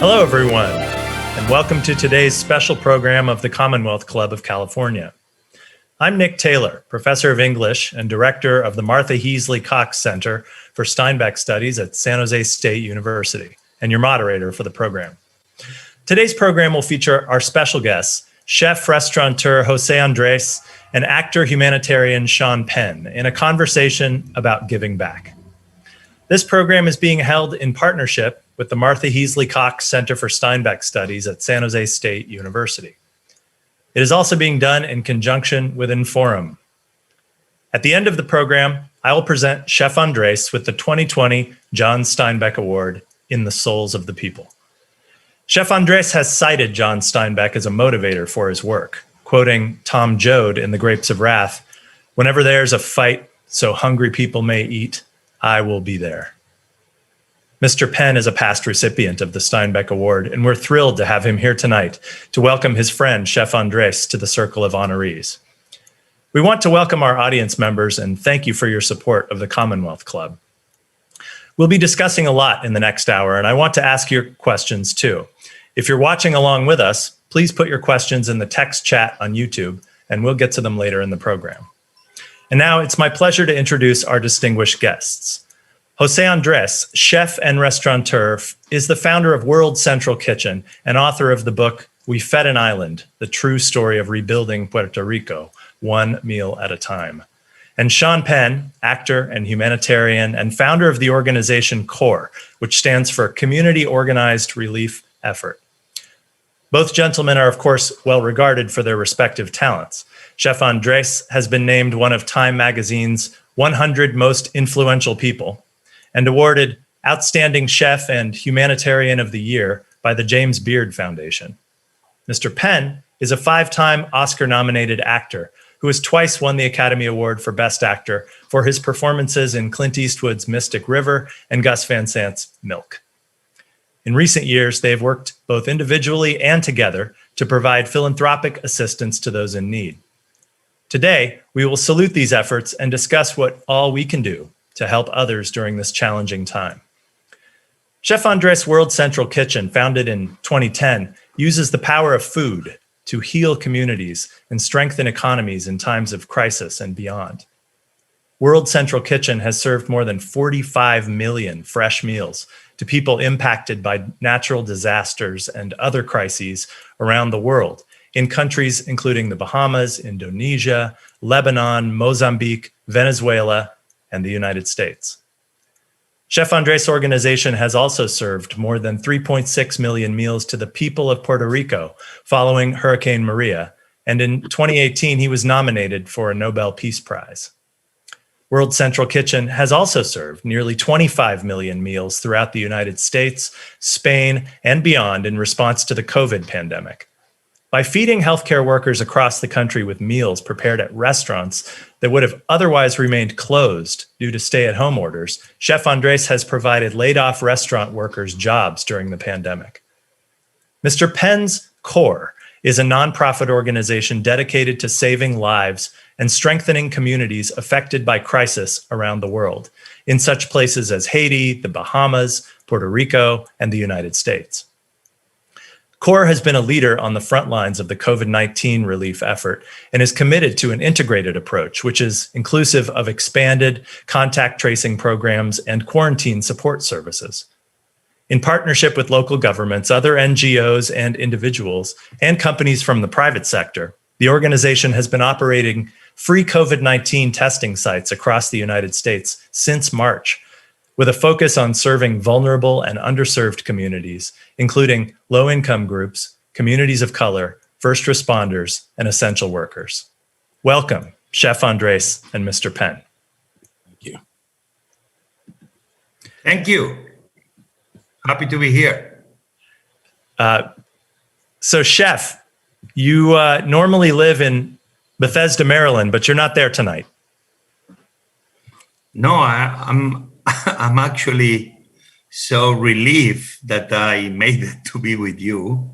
Hello, everyone, and welcome to today's special program of the Commonwealth Club of California. I'm Nick Taylor, Professor of English and Director of the Martha Heasley Cox Center for Steinbeck Studies at San Jose State University, and your moderator for the program. Today's program will feature our special guests, chef-restaurateur Jose Andres and actor-humanitarian Sean Penn, in a conversation about giving back. This program is being held in partnership with the Martha Heasley Cox Center for Steinbeck Studies at San Jose State University. It is also being done in conjunction with Inforum. At the end of the program, I will present Chef Andres with the 2020 John Steinbeck Award in the Souls of the People. Chef Andres has cited John Steinbeck as a motivator for his work, quoting Tom Joad in The Grapes of Wrath, "Whenever there's a fight so hungry people may eat, I will be there." Mr. Penn is a past recipient of the Steinbeck Award, and we're thrilled to have him here tonight to welcome his friend, Chef Andres, to the Circle of Honorees. We want to welcome our audience members and thank you for your support of the Commonwealth Club. We'll be discussing a lot in the next hour, and I want to ask your questions too. If you're watching along with us, please put your questions in the text chat on YouTube, and we'll get to them later in the program. And now it's my pleasure to introduce our distinguished guests. Jose Andres, chef and restaurateur, is the founder of World Central Kitchen and author of the book We Fed an Island, The True Story of Rebuilding Puerto Rico, One Meal at a Time. And Sean Penn, actor and humanitarian and founder of the organization CORE, which stands for Community Organized Relief Effort. Both gentlemen are, of course, well regarded for their respective talents. Chef Andres has been named one of Time Magazine's 100 Most Influential People and awarded Outstanding Chef and Humanitarian of the Year by the James Beard Foundation. Mr. Penn is a 5-time Oscar-nominated actor who has twice won the Academy Award for Best Actor for his performances in Clint Eastwood's Mystic River and Gus Van Sant's Milk. In recent years, they have worked both individually and together to provide philanthropic assistance to those in need. Today, we will salute these efforts and discuss what all we can do to help others during this challenging time. Chef Andres World Central Kitchen, founded in 2010, uses the power of food to heal communities and strengthen economies in times of crisis and beyond. World Central Kitchen has served more than 45 million fresh meals to people impacted by natural disasters and other crises around the world in countries including the Bahamas, Indonesia, Lebanon, Mozambique, Venezuela, and the United States. Chef Andres' organization has also served more than 3.6 million meals to the people of Puerto Rico following Hurricane Maria, and in 2018, he was nominated for a Nobel Peace Prize. World Central Kitchen has also served nearly 25 million meals throughout the United States, Spain, and beyond in response to the COVID pandemic. By feeding healthcare workers across the country with meals prepared at restaurants that would have otherwise remained closed due to stay-at-home orders, Chef Andres has provided laid-off restaurant workers jobs during the pandemic. Mr. Penn's CORE is a nonprofit organization dedicated to saving lives and strengthening communities affected by crisis around the world, in such places as Haiti, the Bahamas, Puerto Rico, and the United States. CORE has been a leader on the front lines of the COVID-19 relief effort and is committed to an integrated approach, which is inclusive of expanded contact tracing programs and quarantine support services. In partnership with local governments, other NGOs and individuals, and companies from the private sector, the organization has been operating free COVID-19 testing sites across the United States since March, with a focus on serving vulnerable and underserved communities, including low-income groups, communities of color, first responders, and essential workers. Welcome, Chef Andres and Mr. Penn. Thank you. Thank you. Happy to be here. So, Chef, you normally live in Bethesda, Maryland, but you're not there tonight. No, I'm actually so relieved that I made it to be with you.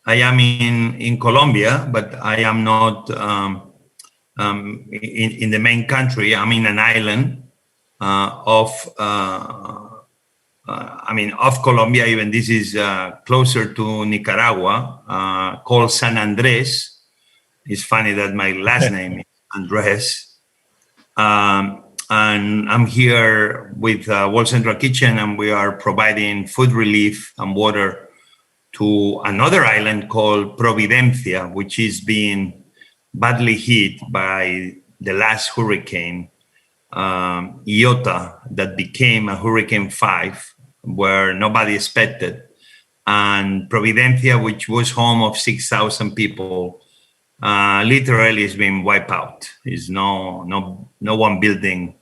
I am in Colombia, but I am not in the main country. I'm in an island of of Colombia, even this is closer to Nicaragua, called San Andres. It's funny that my last name is Andres. And I'm here with World Central Kitchen, and we are providing food relief and water to another island called Providencia, which is being badly hit by the last hurricane, Iota, that became a Hurricane 5, where nobody expected. And Providencia, which was home of 6,000 people, literally has been wiped out. There's no one building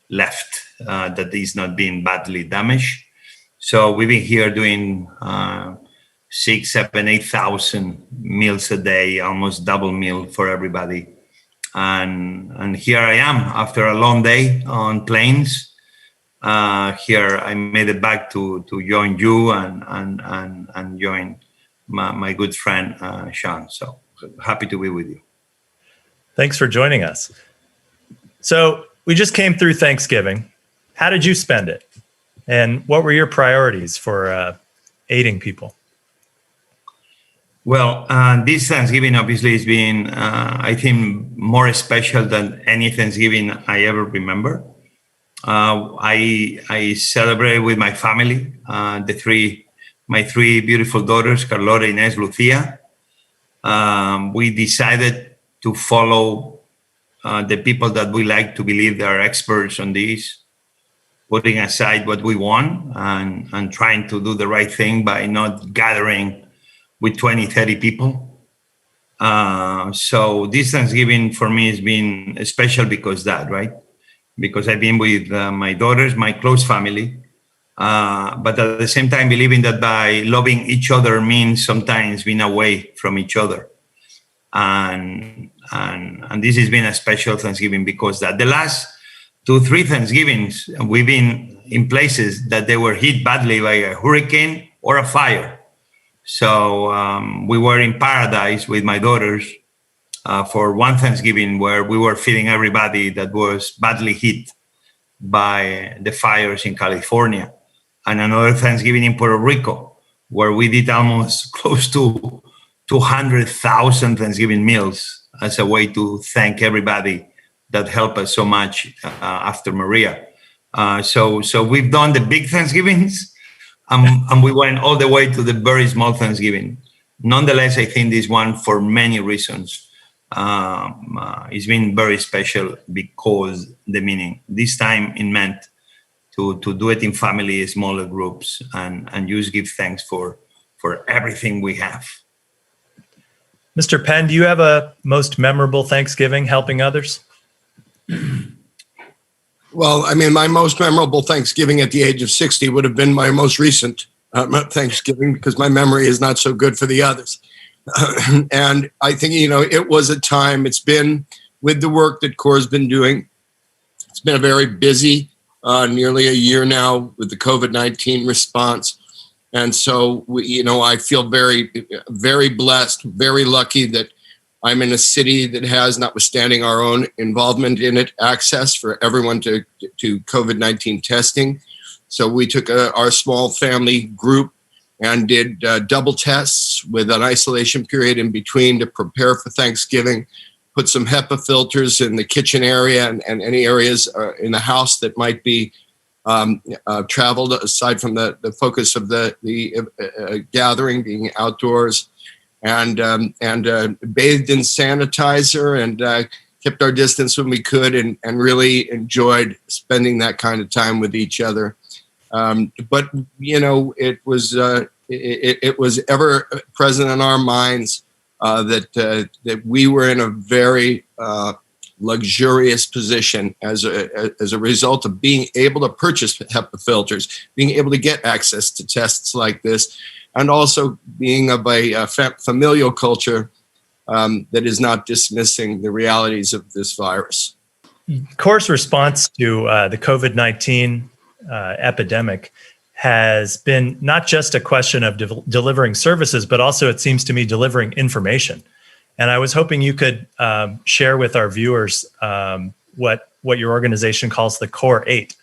left that is not being badly damaged. So we've been here doing 6,000, 7,000, 8,000 meals a day, almost double meal for everybody. And here I am after a long day on planes. Here I made it back to join you and join my good friend Sean. So happy to be with you. Thanks for joining us. So we just came through Thanksgiving. How did you spend it? And what were your priorities for aiding people? Well, this Thanksgiving obviously has been, I think, more special than any Thanksgiving I ever remember. I celebrated with my family, my three beautiful daughters, Carlota, Inez, Lucia. We decided to follow the people that we like to believe they are experts on this, putting aside what we want and trying to do the right thing by not gathering with 20, 30 people. So this Thanksgiving for me has been special because right? Because I've been with my daughters, my close family, but at the same time believing that by loving each other means sometimes being away from each other. And this has been a special Thanksgiving because the last 2-3 Thanksgivings, we've been in places that they were hit badly by a hurricane or a fire. So we were in paradise with my daughters for one Thanksgiving where we were feeding everybody that was badly hit by the fires in California, and another Thanksgiving in Puerto Rico where we did almost close to 200,000 Thanksgiving meals as a way to thank everybody that helped us so much after Maria. So we've done the big Thanksgivings. And we went all the way to the very small Thanksgiving. Nonetheless, I think this one, for many reasons, it's been very special because the meaning. This time it meant to do it in family, smaller groups, and just give thanks for everything we have. Mr. Penn, do you have a most memorable Thanksgiving helping others? Well, I mean, my most memorable Thanksgiving at the age of 60 would have been my most recent Thanksgiving because my memory is not so good for the others. And I think, it was a time, it's been with the work that CORE has been doing. It's been a very busy, nearly a year now with the COVID-19 response. And so, I feel very, very blessed, very lucky that I'm in a city that has, notwithstanding our own involvement in it, access for everyone to COVID-19 testing. So we took our small family group and did double tests with an isolation period in between to prepare for Thanksgiving, put some HEPA filters in the kitchen area and any areas in the house that might be traveled, aside from the focus of the gathering being outdoors. And bathed in sanitizer and kept our distance when we could and really enjoyed spending that kind of time with each other. But, it was ever present in our minds that we were in a very luxurious position as a result of being able to purchase HEPA filters, being able to get access to tests like this, and also being of a familial culture that is not dismissing the realities of this virus. CORE's response to the COVID-19 epidemic has been not just a question of delivering services, but also, it seems to me, delivering information. And I was hoping you could share with our viewers what your organization calls the CORE 8.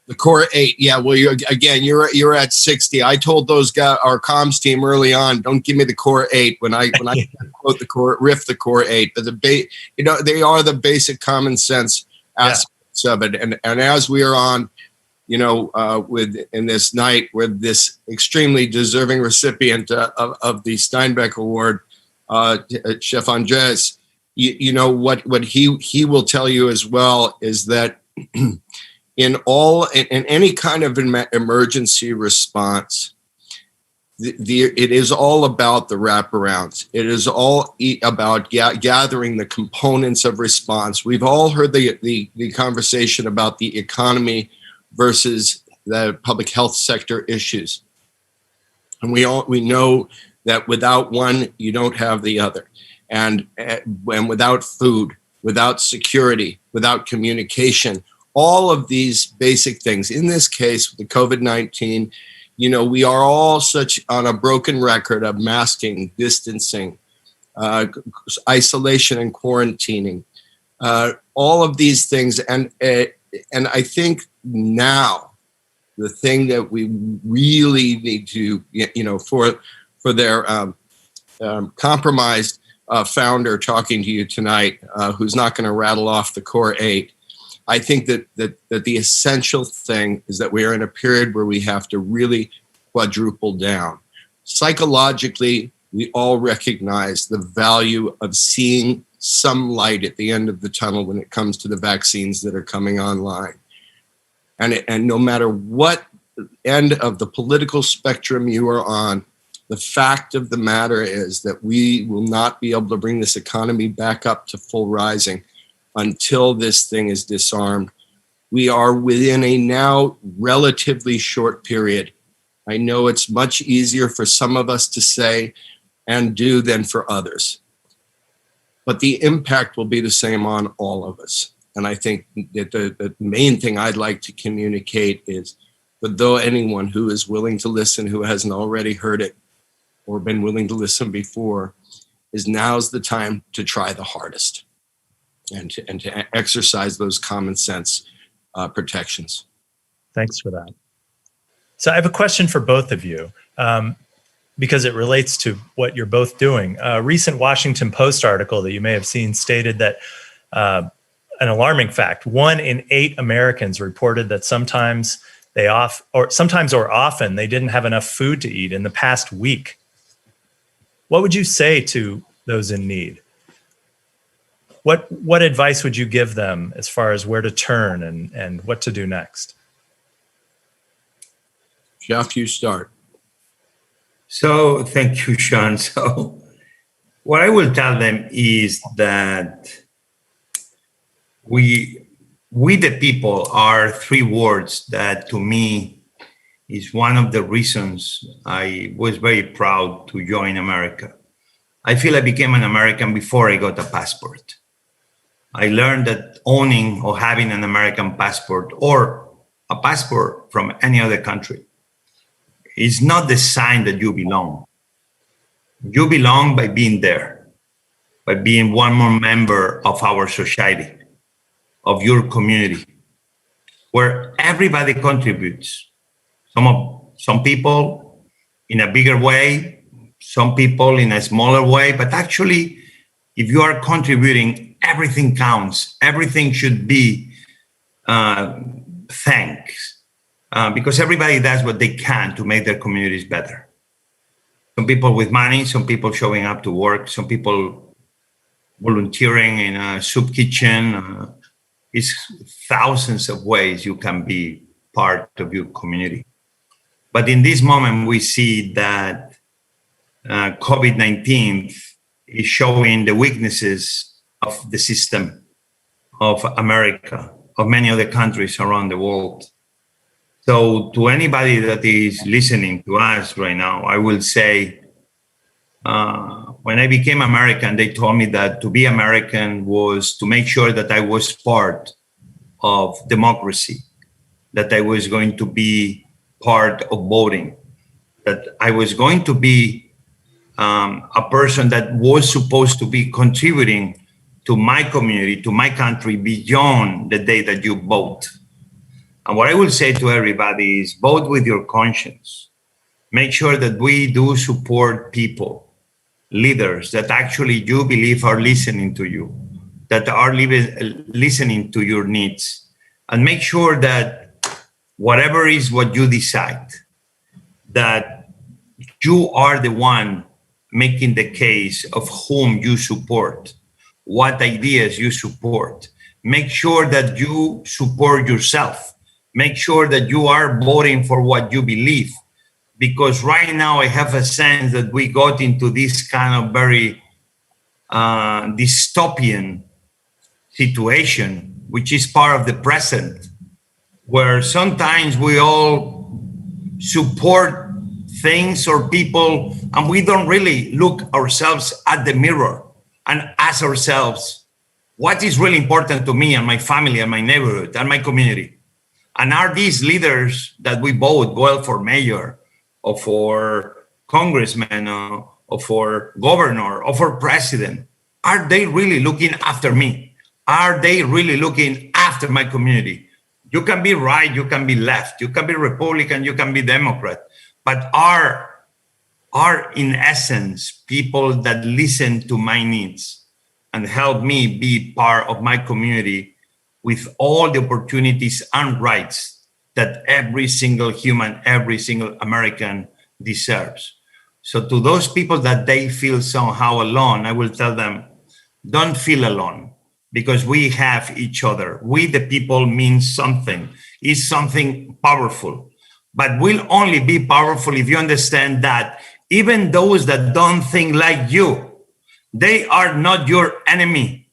The core 8. Yeah. Well, you're at 60. I told those guys, our comms team early on, don't give me the core 8 when I quote the core 8, but they are the basic common sense aspects of it. And as we are on, in this night with this extremely deserving recipient of the Steinbeck Award, Chef Andres, what he will tell you as well is that in any kind of emergency response, it is all about the wraparounds. It is all about gathering the components of response. We've all heard the conversation about the economy versus the public health sector issues, and we know that without one, you don't have the other, and without food, without security, without communication. All of these basic things, in this case, with the COVID-19, we are all such on a broken record of masking, distancing, isolation and quarantining, all of these things. And I think now the thing that we really need to, for their compromised founder talking to you tonight, who's not going to rattle off the core 8, I think that the essential thing is that we are in a period where we have to really quadruple down. Psychologically, we all recognize the value of seeing some light at the end of the tunnel when it comes to the vaccines that are coming online. And no matter what end of the political spectrum you are on, the fact of the matter is that we will not be able to bring this economy back up to full rising until this thing is disarmed. We are within a now relatively short period. I know it's much easier for some of us to say and do than for others, but the impact will be the same on all of us. And I think that the main thing I'd like to communicate is, for anyone who is willing to listen, who hasn't already heard it or been willing to listen before, is now's the time to try the hardest and to exercise those common sense protections. Thanks for that. So I have a question for both of you, because it relates to what you're both doing. A recent Washington Post article that you may have seen stated that an alarming fact: 1 in 8 Americans reported that sometimes or often they didn't have enough food to eat in the past week. What would you say to those in need? What advice would you give them as far as where to turn and what to do next? Jeff, you start. So thank you, Sean. So what I will tell them is that we the people are 3 words that to me is one of the reasons I was very proud to join America. I feel I became an American before I got a passport. I learned that owning or having an American passport or a passport from any other country is not the sign that you belong. You belong by being there, by being one more member of our society, of your community, where everybody contributes. Some people in a bigger way, some people in a smaller way, but actually, if you are contributing, everything counts. Everything should be thanks, because everybody does what they can to make their communities better. Some people with money, some people showing up to work, some people volunteering in a soup kitchen. It's thousands of ways you can be part of your community. But in this moment, we see that COVID-19 is showing the weaknesses of the system of America, of many other countries around the world. So to anybody that is listening to us right now, I will say, when I became American, they told me that to be American was to make sure that I was part of democracy, that I was going to be part of voting, that I was going to be a person that was supposed to be contributing to my community, to my country, beyond the day that you vote. And what I will say to everybody is vote with your conscience. Make sure that we do support people, leaders that actually you believe are listening to you, that are listening to your needs. And make sure that whatever is what you decide, that you are the one making the case of whom you support, what ideas you support. Make sure that you support yourself. Make sure that you are voting for what you believe. Because right now I have a sense that we got into this kind of very dystopian situation, which is part of the present, where sometimes we all support things or people and we don't really look ourselves at the mirror and ask ourselves, what is really important to me and my family and my neighborhood and my community? And are these leaders that we vote, well, for mayor or for congressman or for governor or for president, are they really looking after me? Are they really looking after my community? You can be right, you can be left, you can be Republican, you can be Democrat, but are in essence people that listen to my needs and help me be part of my community with all the opportunities and rights that every single human, every single American deserves. So to those people that they feel somehow alone, I will tell them, don't feel alone, because we have each other. We, the people, mean something, is something powerful, but will only be powerful if you understand that even those that don't think like you, they are not your enemy,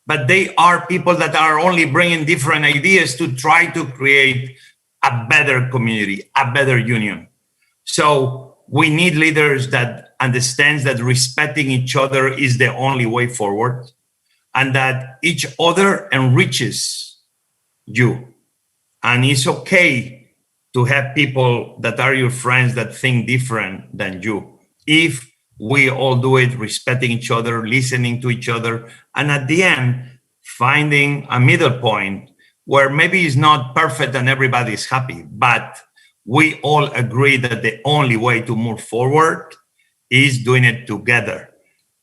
but they are people that are only bringing different ideas to try to create a better community, a better union. So we need leaders that understands that respecting each other is the only way forward, and that each other enriches you. And it's okay to have people that are your friends that think different than you, if we all do it respecting each other, listening to each other, and at the end, finding a middle point where maybe it's not perfect and everybody is happy, but we all agree that the only way to move forward is doing it together.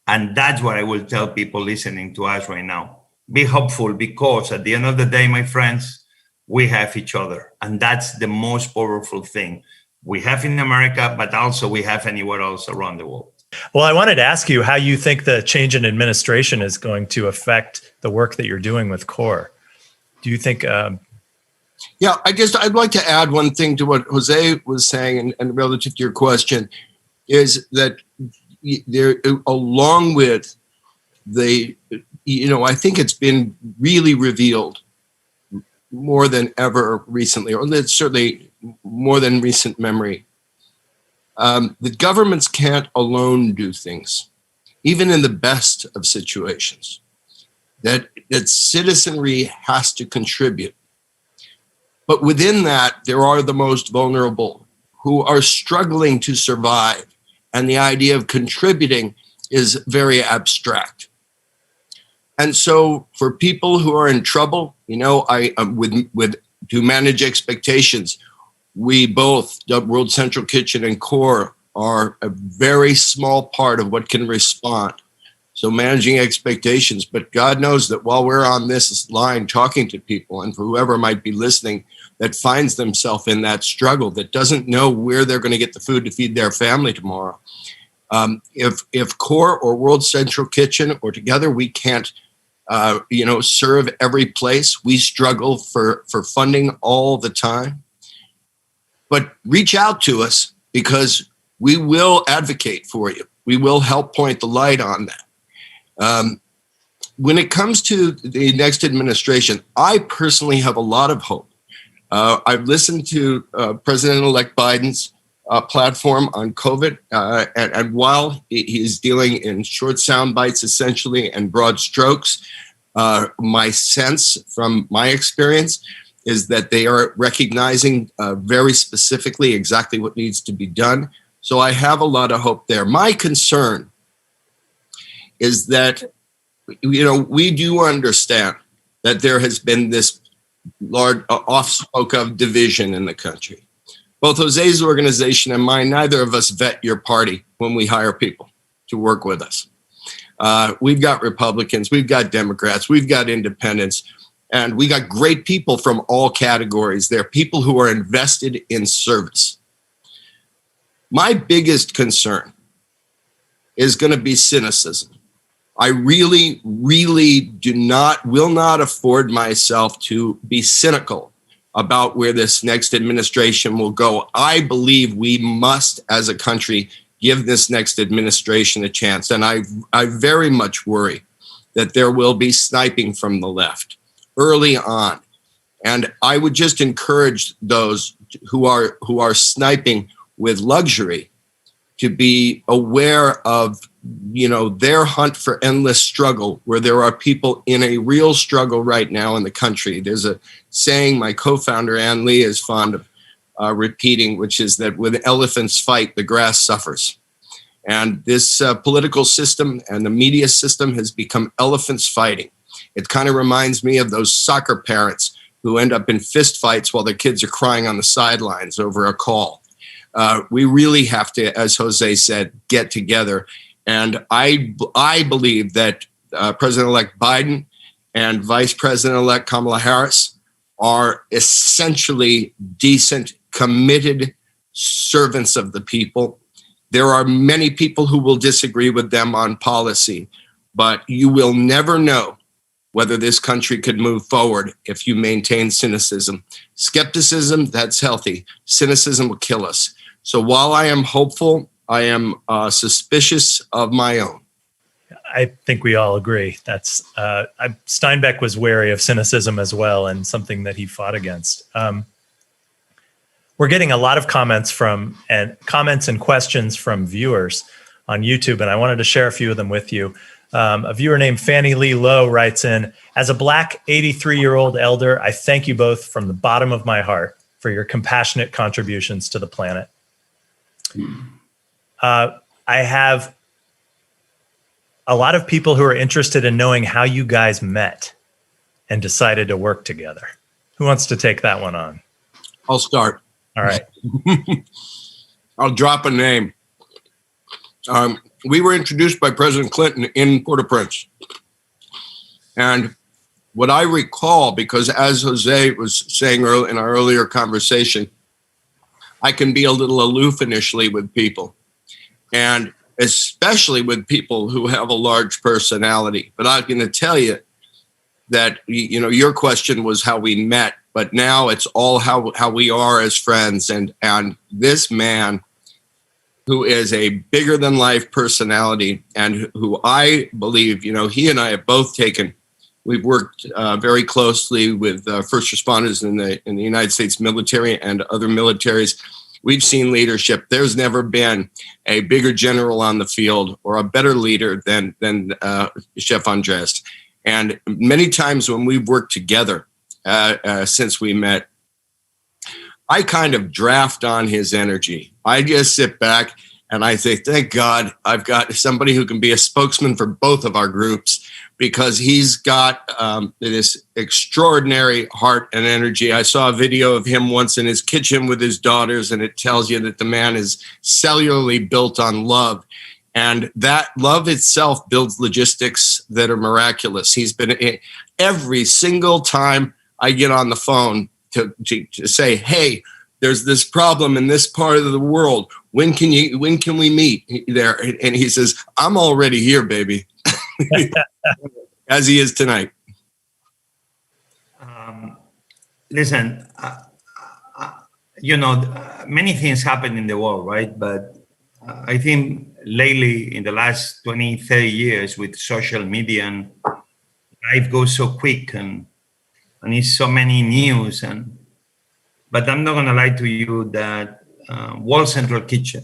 And that's what I will tell people listening to us right now. Be hopeful, because at the end of the day, my friends, we have each other. And that's the most powerful thing we have in America, but also we have anywhere else around the world. Well, I wanted to ask you how you think the change in administration is going to affect the work that you're doing with CORE. Do you think... Yeah, I'd like to add one thing to what Jose was saying, and relative to your question, is that there, along with the, I think it's been really revealed more than ever recently, or certainly more than recent memory, that governments can't alone do things, even in the best of situations, that citizenry has to contribute. But within that, there are the most vulnerable who are struggling to survive. And the idea of contributing is very abstract. And so for people who are in trouble, to manage expectations, we both, World Central Kitchen and CORE, are a very small part of what can respond. So managing expectations, but God knows that while we're on this line talking to people, and for whoever might be listening that finds themselves in that struggle, that doesn't know where they're going to get the food to feed their family tomorrow, if CORE or World Central Kitchen or together we can't, serve every place, we struggle for funding all the time. But reach out to us, because we will advocate for you. We will help point the light on that. When it comes to the next administration, I personally have a lot of hope. I've listened to President-elect Biden's platform on COVID, and while he's dealing in short sound bites, essentially, and broad strokes, my sense from my experience is that they are recognizing very specifically exactly what needs to be done. So I have a lot of hope there. My concern is that, we do understand that there has been this large off-spoke of division in the country. Both Jose's organization and mine, neither of us vet your party when we hire people to work with us. We've got Republicans, we've got Democrats, we've got independents, and we got great people from all categories. They're people who are invested in service. My biggest concern is going to be cynicism. I really, really will not afford myself to be cynical about where this next administration will go. I believe we must, as a country, give this next administration a chance. And I very much worry that there will be sniping from the left early on. And I would just encourage those who are sniping with luxury to be aware of, their hunt for endless struggle, where there are people in a real struggle right now in the country. There's a saying my co-founder, Ann Lee, is fond of repeating, which is that when elephants fight, the grass suffers. And this political system and the media system has become elephants fighting. It kind of reminds me of those soccer parents who end up in fist fights while their kids are crying on the sidelines over a call. We really have to, as Jose said, get together. And I believe that President-elect Biden and Vice President-elect Kamala Harris are essentially decent, committed servants of the people. There are many people who will disagree with them on policy, but you will never know whether this country could move forward if you maintain cynicism. Skepticism, that's healthy. Cynicism will kill us. So while I am hopeful, I am suspicious of my own. I think we all agree. That's Steinbeck was wary of cynicism as well, and something that he fought against. We're getting a lot of comments and questions from viewers on YouTube, and I wanted to share a few of them with you. A viewer named Fannie Lee Lowe writes in, as a Black 83-year-old elder, I thank you both from the bottom of my heart for your compassionate contributions to the planet. I have a lot of people who are interested in knowing how you guys met and decided to work together. Who wants to take that one on? I'll start. All right. I'll drop a name. We were introduced by President Clinton in Port-au-Prince. And what I recall, because as Jose was saying in our earlier conversation, I can be a little aloof initially with people, and especially with people who have a large personality. But I'm going to tell you that, your question was how we met, but now it's all how we are as friends. And this man, who is a bigger than life personality and who I believe, he and I have both we've worked very closely with first responders in the United States military and other militaries. We've seen leadership. There's never been a bigger general on the field or a better leader than Chef Andres. And many times when we've worked together since we met, I kind of draft on his energy. I just sit back and I say, thank God I've got somebody who can be a spokesman for both of our groups, because he's got this extraordinary heart and energy. I saw a video of him once in his kitchen with his daughters, and it tells you that the man is cellularly built on love. And that love itself builds logistics that are miraculous. He's been, every single time I get on the phone to say, hey, there's this problem in this part of the world. When can we meet there? And he says, I'm already here, baby. As he is tonight. Listen, many things happen in the world, right? But I think lately, in the last 20, 30 years with social media, and life goes so quick and it's so many news. But I'm not going to lie to you that World Central Kitchen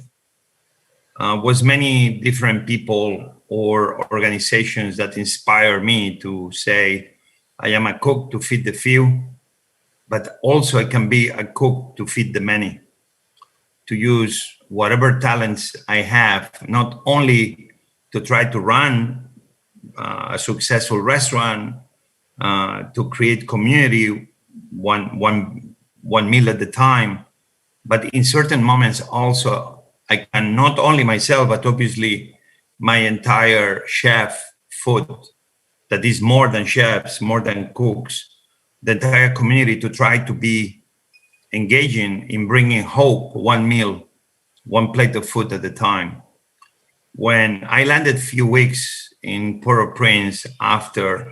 was many different people or organizations that inspire me to say, I am a cook to feed the few, but also I can be a cook to feed the many, to use whatever talents I have, not only to try to run a successful restaurant, to create community one meal at a time. But in certain moments also, I can not only myself, but obviously my entire chef food, that is more than chefs, more than cooks, the entire community, to try to be engaging in bringing hope, one meal, one plate of food at a time. When I landed a few weeks in Port-au-Prince after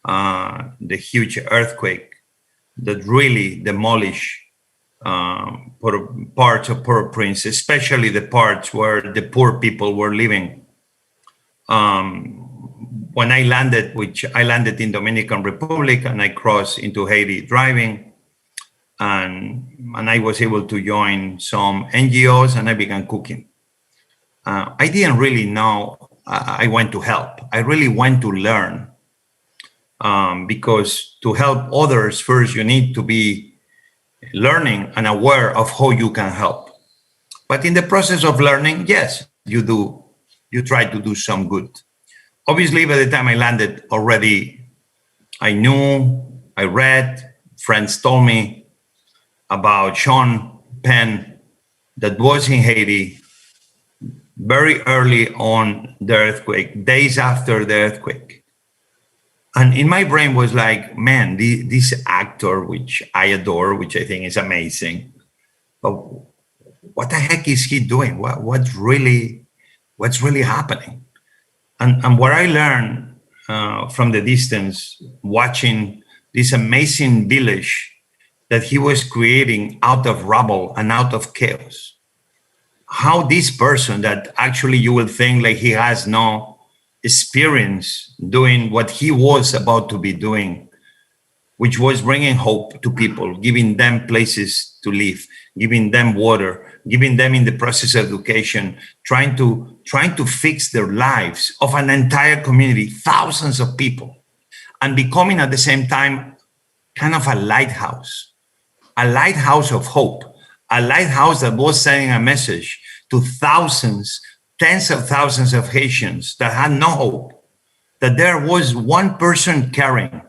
the huge earthquake that really demolished parts of Port-au-Prince, especially the parts where the poor people were living. When I landed, which I landed in Dominican Republic, and I crossed into Haiti driving, and I was able to join some NGOs, and I began cooking. I didn't really know I went to help. I really went to learn, because to help others, first you need to be learning and aware of how you can help. But in the process of learning, yes, you try to do some good. Obviously, by the time I landed already, I knew, I read, friends told me about Sean Penn that was in Haiti very early on the earthquake, days after the earthquake. And in my brain was like, man, this actor, which I adore, which I think is amazing, but what the heck is he doing? What's really happening? And what I learned from the distance, watching this amazing village that he was creating out of rubble and out of chaos, how this person that actually you will think like he has no experience doing what he was about to be doing, which was bringing hope to people, giving them places to live, giving them water, giving them in the process of education, trying to fix their lives of an entire community, thousands of people, and becoming at the same time kind of a lighthouse of hope, a lighthouse that was sending a message to thousands, tens of thousands of Haitians that had no hope, that there was one person caring,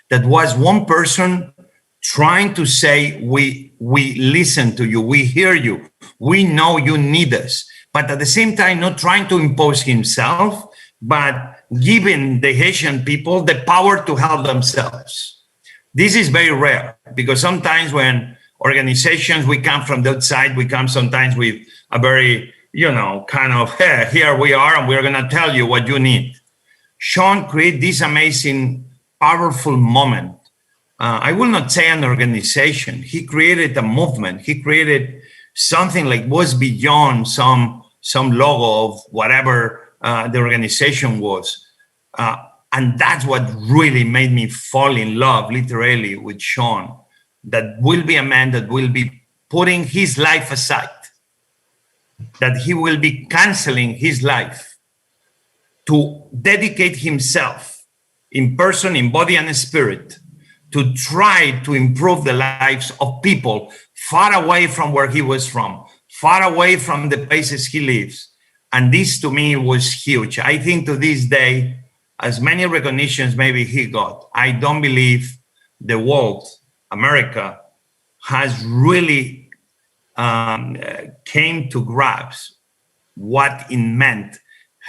that was one person trying to say, we listen to you, we hear you, we know you need us, but at the same time, not trying to impose himself, but giving the Haitian people the power to help themselves. This is very rare, because sometimes when organizations, we come from the outside, we come sometimes with a very, kind of, hey, here we are, and we're going to tell you what you need. Sean created this amazing, powerful moment. I will not say an organization. He created a movement. He created something like was beyond some logo of whatever the organization was. And that's what really made me fall in love, literally, with Sean, that will be a man that will be putting his life aside, that he will be canceling his life to dedicate himself in person, in body and spirit, to try to improve the lives of people far away from where he was from, far away from the places he lives. And this to me was huge. I think to this day, as many recognitions maybe he got, I don't believe the world, America, has really came to grasp what it meant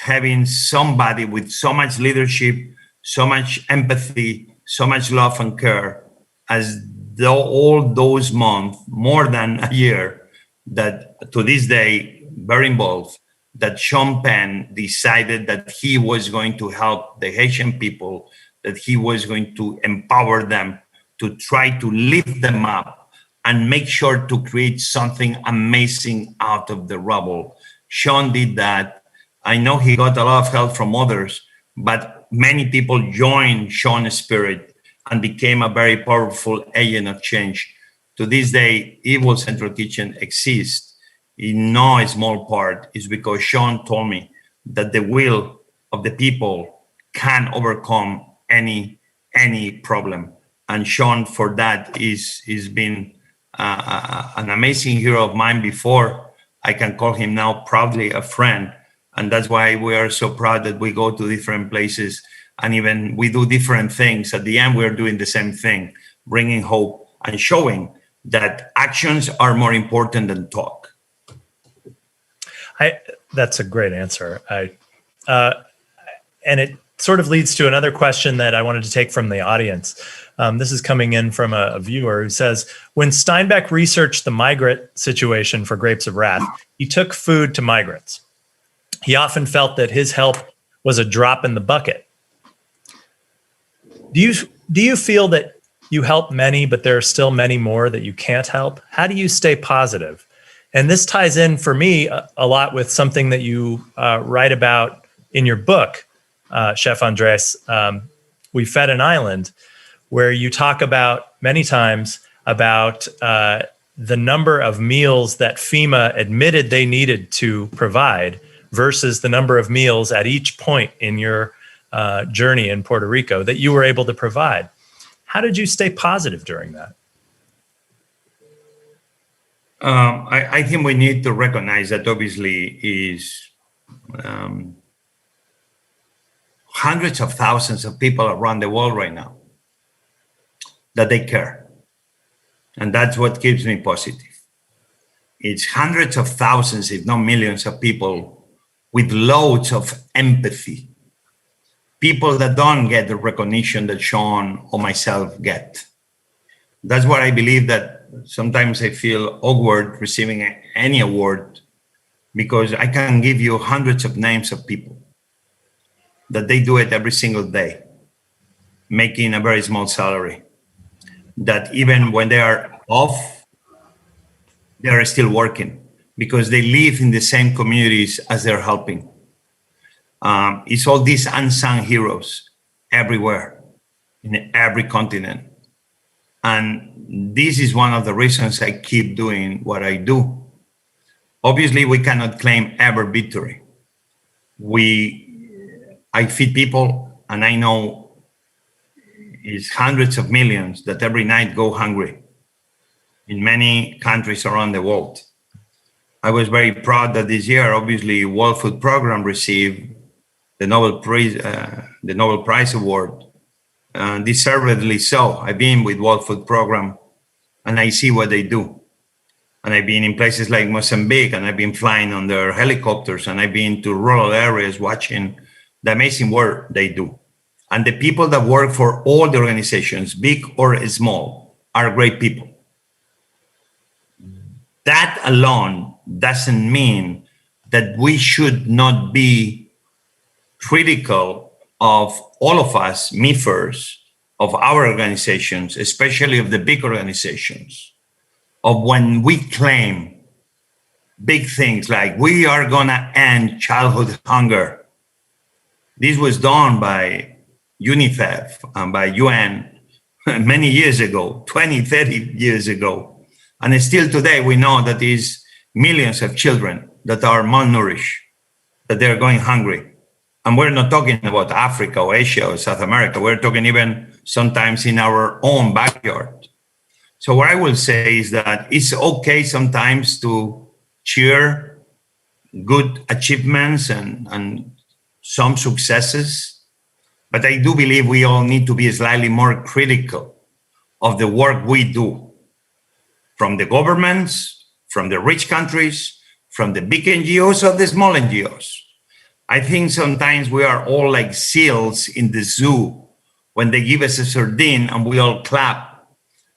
having somebody with so much leadership, so much empathy, so much love and care, as though all those months, more than a year, that to this day, very involved, that Sean Penn decided that he was going to help the Haitian people, that he was going to empower them, to try to lift them up and make sure to create something amazing out of the rubble. Sean did that. I know he got a lot of help from others, but many people joined Sean's spirit and became a very powerful agent of change. To this day, Evil Central Kitchen exists in no small part is because Sean told me that the will of the people can overcome any problem. And Sean, for that, is been an amazing hero of mine before. I can call him now proudly a friend. And that's why we are so proud that we go to different places and even we do different things. At the end, we're doing the same thing, bringing hope and showing that actions are more important than talk. That's a great answer. And it sort of leads to another question that I wanted to take from the audience. This is coming in from a viewer who says, when Steinbeck researched the migrant situation for Grapes of Wrath, he took food to migrants. He often felt that his help was a drop in the bucket. Do you feel that you help many, but there are still many more that you can't help? How do you stay positive? And this ties in for me a lot with something that you write about in your book, Chef Andres, We Fed an Island, where you talk about many times about the number of meals that FEMA admitted they needed to provide versus the number of meals at each point in your journey in Puerto Rico that you were able to provide. How did you stay positive during that? I think we need to recognize that obviously is hundreds of thousands of people around the world right now that they care. And that's what keeps me positive. It's hundreds of thousands, if not millions of people with loads of empathy. People that don't get the recognition that Sean or myself get. That's what I believe, that sometimes I feel awkward receiving any award, because I can give you hundreds of names of people that they do it every single day, making a very small salary, that even when they are off, they are still working because they live in the same communities as they're helping. It's all these unsung heroes everywhere, in every continent. And this is one of the reasons I keep doing what I do. Obviously, we cannot claim ever victory. I feed people, and I know it's hundreds of millions that every night go hungry in many countries around the world. I was very proud that this year, obviously, World Food Program received the Nobel Prize Award, deservedly so. I've been with World Food Program, and I see what they do. And I've been in places like Mozambique, and I've been flying on their helicopters, and I've been to rural areas watching the amazing work they do. And the people that work for all the organizations, big or small, are great people. That alone doesn't mean that we should not be critical of all of us, me first, of our organizations, especially of the big organizations, of when we claim big things like we are gonna end childhood hunger. This was done by UNICEF and by UN many years ago, 20, 30 years ago. And still today, we know that there's millions of children that are malnourished, that they're going hungry. And we're not talking about Africa or Asia or South America. We're talking even sometimes in our own backyard. So what I will say is that it's okay sometimes to cheer good achievements and some successes, but I do believe we all need to be slightly more critical of the work we do, from the governments, from the rich countries, from the big NGOs or the small NGOs. I think sometimes we are all like seals in the zoo when they give us a sardine and we all clap.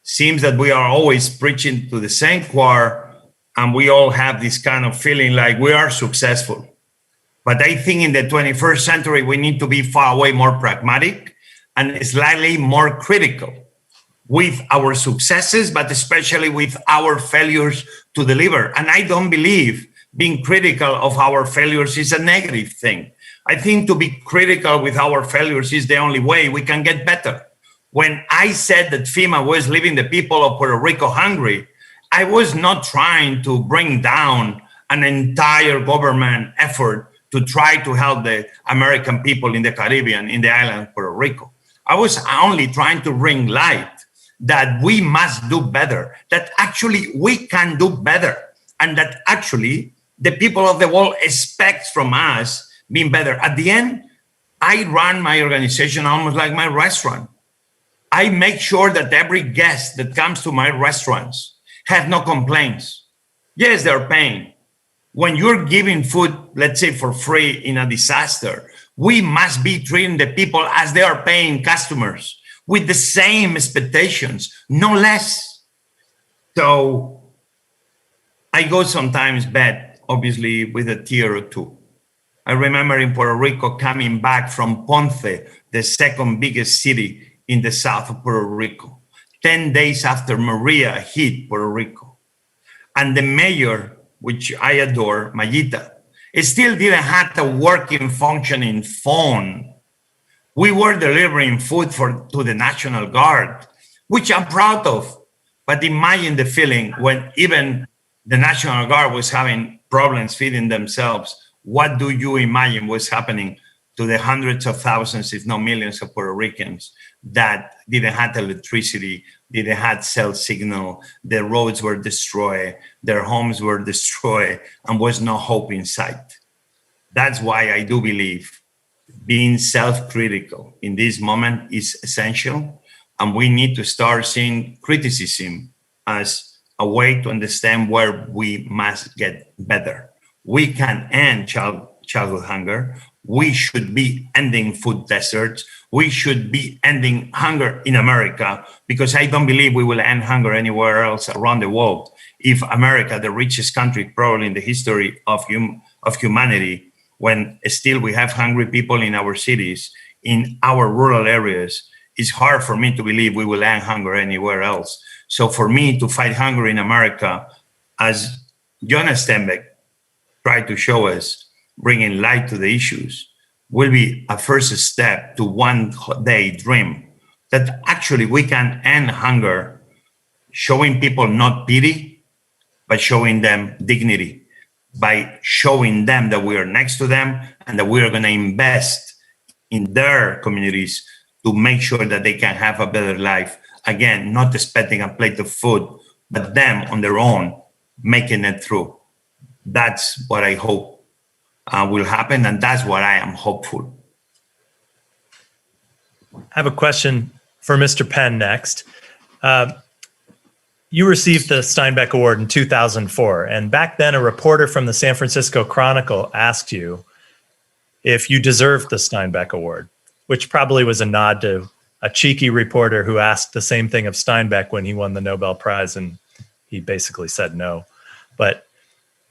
Seems that we are always preaching to the same choir and we all have this kind of feeling like we are successful. But I think in the 21st century, we need to be far away more pragmatic and slightly more critical with our successes, but especially with our failures to deliver. And I don't believe being critical of our failures is a negative thing. I think to be critical with our failures is the only way we can get better. When I said that FEMA was leaving the people of Puerto Rico hungry, I was not trying to bring down an entire government effort to try to help the American people in the Caribbean, in the island of Puerto Rico. I was only trying to bring light that we must do better, that actually we can do better, and that actually the people of the world expect from us being better. At the end, I run my organization almost like my restaurant. I make sure that every guest that comes to my restaurants have no complaints. Yes, they're paying. When you're giving food, let's say for free in a disaster, we must be treating the people as they are paying customers with the same expectations, no less. So I go sometimes bed, obviously, with a tear or two. I remember in Puerto Rico coming back from Ponce, the second biggest city in the south of Puerto Rico, 10 days after Maria hit Puerto Rico. And the mayor, which I adore, Mayita, it still didn't have a working, functioning phone. We were delivering food to the National Guard, which I'm proud of. But imagine the feeling when even the National Guard was having problems feeding themselves. What do you imagine was happening to the hundreds of thousands, if not millions, of Puerto Ricans that didn't have electricity, didn't have cell signal, their roads were destroyed, their homes were destroyed, and was no hope in sight? That's why I do believe being self-critical in this moment is essential, and we need to start seeing criticism as a way to understand where we must get better. We can end childhood hunger. We should be ending food deserts. We should be ending hunger in America, because I don't believe we will end hunger anywhere else around the world if America, the richest country probably in the history of humanity, when still we have hungry people in our cities, in our rural areas, it's hard for me to believe we will end hunger anywhere else. So for me to fight hunger in America, as Jonas Stenbeck tried to show us, bringing light to the issues, will be a first step to one day dream that actually we can end hunger, showing people not pity, but showing them dignity, by showing them that we are next to them and that we are going to invest in their communities to make sure that they can have a better life. Again, not expecting a plate of food, but them on their own making it through. That's what I hope will happen, and that's what I am hopeful. I have a question for Mr. Penn next. You received the Steinbeck Award in 2004, and back then a reporter from the San Francisco Chronicle asked you if you deserved the Steinbeck Award, which probably was a nod to a cheeky reporter who asked the same thing of Steinbeck when he won the Nobel Prize, and he basically said no, but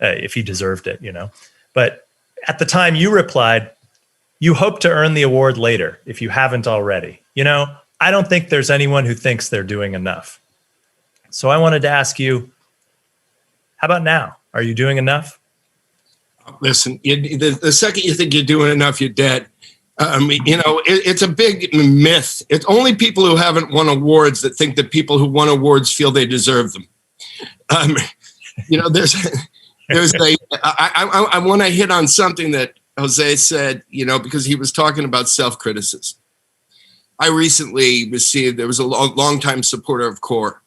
if he deserved it, you know. But at the time you replied, you hope to earn the award later if you haven't already. You know, I don't think there's anyone who thinks they're doing enough. So I wanted to ask you, how about now? Are you doing enough? Listen, the second you think you're doing enough, you're dead. You know, it's a big myth. It's only people who haven't won awards that think that people who won awards feel they deserve them. You know, I want to hit on something that Jose said, you know, because he was talking about self-criticism. I recently there was a long-time supporter of CORE,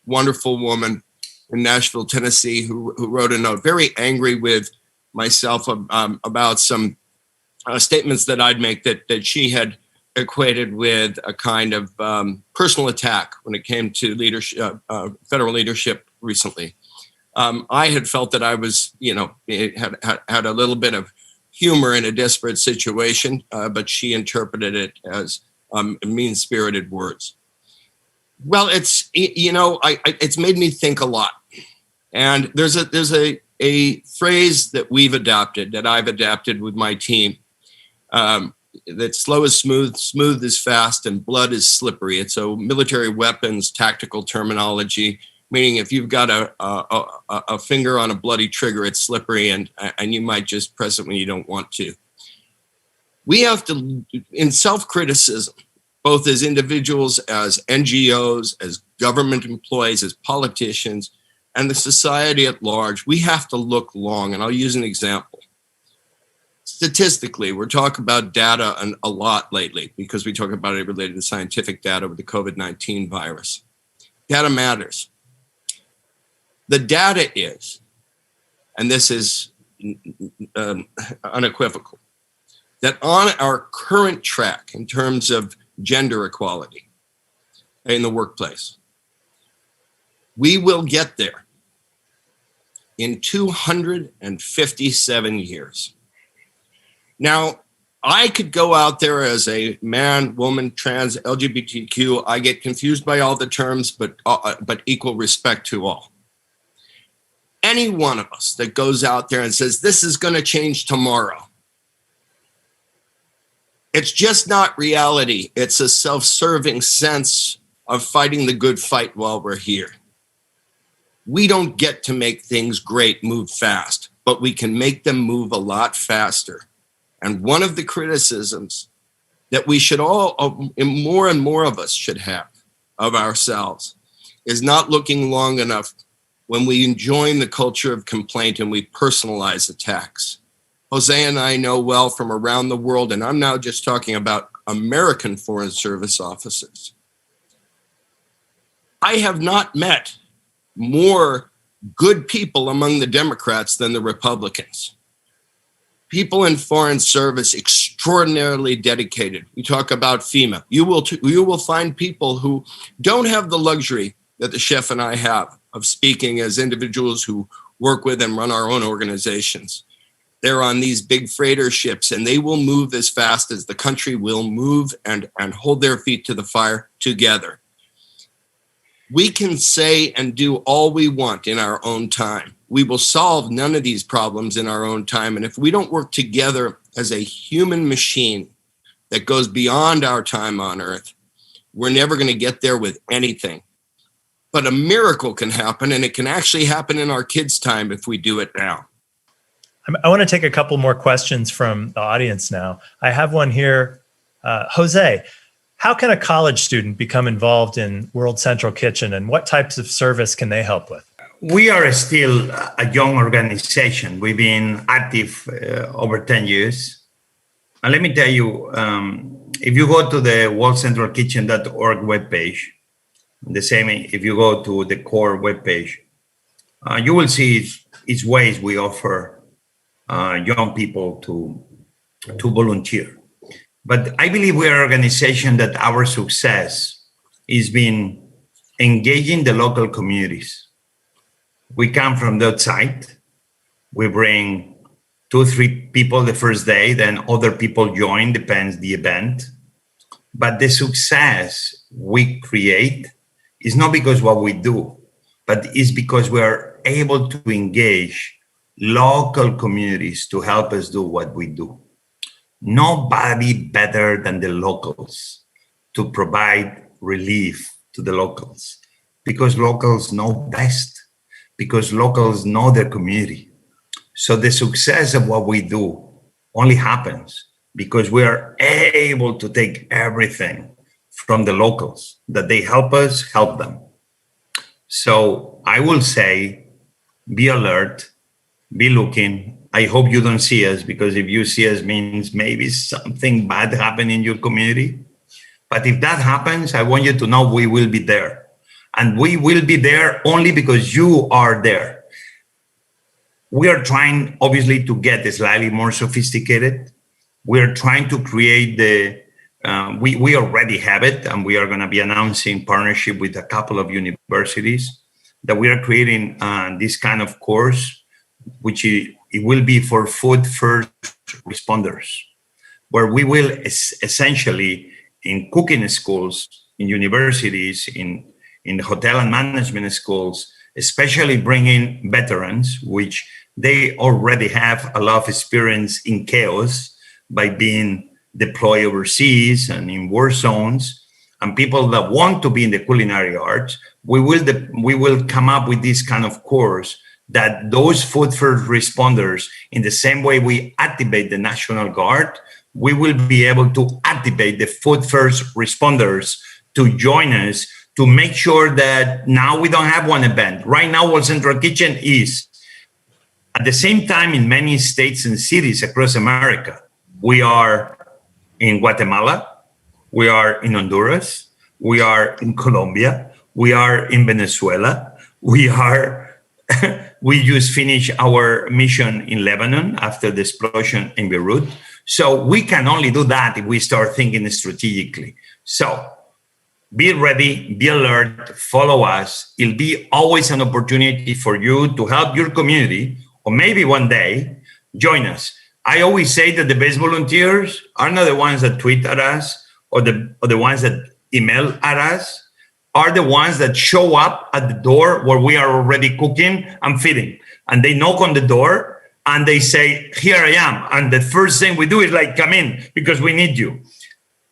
wonderful woman in Nashville, Tennessee, who wrote a note, very angry with myself about some statements that I'd make that she had equated with a kind of personal attack when it came to leadership, federal leadership recently. I had felt that I was, you know, had a little bit of humor in a desperate situation, but she interpreted it as mean-spirited words. Well, it's, you know, it's made me think a lot. And there's a phrase that we've adopted, that I've adapted with my team, that slow is smooth, smooth is fast, and blood is slippery. It's a military weapons tactical terminology, meaning if you've got a finger on a bloody trigger, it's slippery, and you might just press it when you don't want to. We have to, in self-criticism, both as individuals, as NGOs, as government employees, as politicians, and the society at large, we have to look long. And I'll use an example. Statistically, we're talking about data a lot lately because we talk about it related to scientific data with the COVID-19 virus. Data matters. The data is, and this is unequivocal, that on our current track in terms of gender equality, in the workplace. We will get there in 257 years. Now, I could go out there as a man, woman, trans, LGBTQ. I get confused by all the terms, but equal respect to all. Any one of us that goes out there and says, this is going to change tomorrow, it's just not reality. It's a self-serving sense of fighting the good fight while we're here. We don't get to make things great move fast, but we can make them move a lot faster. And one of the criticisms that we should all, more and more of us should have of ourselves, is not looking long enough when we join the culture of complaint and we personalize attacks. Jose and I know well from around the world, and I'm now just talking about American Foreign Service officers. I have not met more good people among the Democrats than the Republicans. People in foreign service extraordinarily dedicated. We talk about FEMA. You will find people who don't have the luxury that the chef and I have of speaking as individuals who work with and run our own organizations. They're on these big freighter ships, and they will move as fast as the country will move and hold their feet to the fire together. We can say and do all we want in our own time. We will solve none of these problems in our own time. And if we don't work together as a human machine that goes beyond our time on Earth, we're never going to get there with anything. But a miracle can happen, and it can actually happen in our kids' time if we do it now. I want to take a couple more questions from the audience now. I have one here. Jose, how can a college student become involved in World Central Kitchen, and what types of service can they help with? We are still a young organization. We've been active over 10 years. And let me tell you, if you go to the worldcentralkitchen.org webpage, the same if you go to the core webpage, you will see its ways we offer young people to volunteer. But I believe we are an organization that our success is been engaging the local communities. We come from the outside. We bring 2 or 3 people the first day, then other people join, depends the event. But the success we create is not because what we do, but it's because we are able to engage local communities to help us do what we do. Nobody better than the locals to provide relief to the locals, because locals know best, because locals know their community. So the success of what we do only happens because we are able to take everything from the locals, that they help us help them. So I will say, be alert, be looking. I hope you don't see us, because if you see us means maybe something bad happened in your community. But if that happens, I want you to know we will be there. And we will be there only because you are there. We are trying, obviously, to get slightly more sophisticated. We are trying to create we already have it, and we are going to be announcing partnership with a couple of universities that we are creating this kind of course, which it will be for food first responders, where we will essentially, in cooking schools, in universities, in the hotel and management schools, especially bringing veterans, which they already have a lot of experience in chaos by being deployed overseas and in war zones, and people that want to be in the culinary arts. We will come up with this kind of course that those food first responders, in the same way we activate the National Guard, we will be able to activate the food first responders to join us, to make sure that now we don't have one event. Right now, World Central Kitchen is at the same time in many states and cities across America. We are in Guatemala, we are in Honduras, we are in Colombia, we are in Venezuela, we just finished our mission in Lebanon after the explosion in Beirut. So we can only do that if we start thinking strategically. So Be ready, be alert, follow us. It'll be always an opportunity for you to help your community, or maybe one day join us. I always say that the best volunteers are not the ones that tweet at us or the ones that email at us, are the ones that show up at the door where we are already cooking and feeding. And they knock on the door and they say, here I am. And the first thing we do is like, come in because we need you.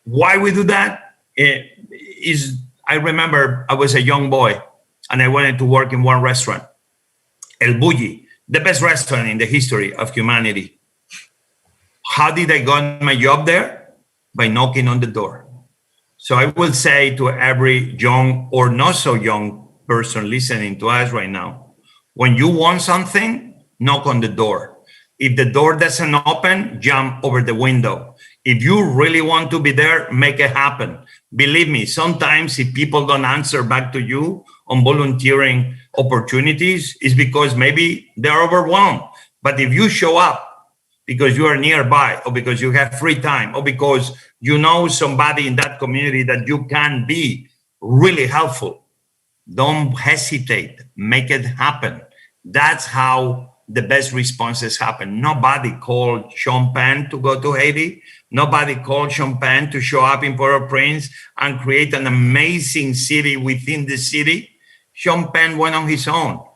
Why we do that? I remember I was a young boy and I wanted to work in one restaurant, El Bulli, the best restaurant in the history of humanity. How did I get my job there? By knocking on the door. So I will say to every young or not so young person listening to us right now, when you want something, knock on the door. If the door doesn't open, jump over the window. If you really want to be there, make it happen. Believe me, sometimes if people don't answer back to you on volunteering opportunities, it's because maybe they're overwhelmed. But if you show up because you are nearby, or because you have free time, or because you know somebody in that community that you can be really helpful, don't hesitate, make it happen. That's how the best responses happen. Nobody called Sean Penn to go to Haiti. Nobody called Sean Penn to show up in Port-au-Prince and create an amazing city within the city. Sean Penn went on his own.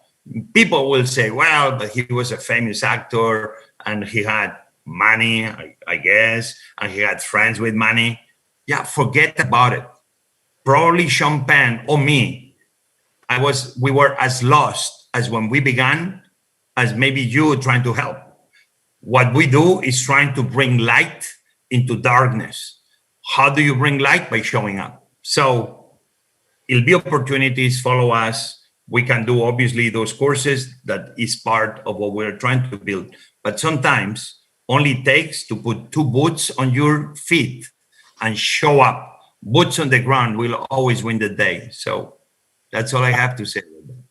People will say, well, but he was a famous actor and he had money, I guess, and he had friends with money. Yeah, forget about it. Probably Sean Penn or me, we were as lost as when we began, as maybe you trying to help. What we do is trying to bring light into darkness. How do you bring light? By showing up. So it'll be opportunities, follow us. We can do obviously those courses, that is part of what we're trying to build. But sometimes only takes to put 2 boots on your feet and show up. Boots on the ground will always win the day. So that's all I have to say.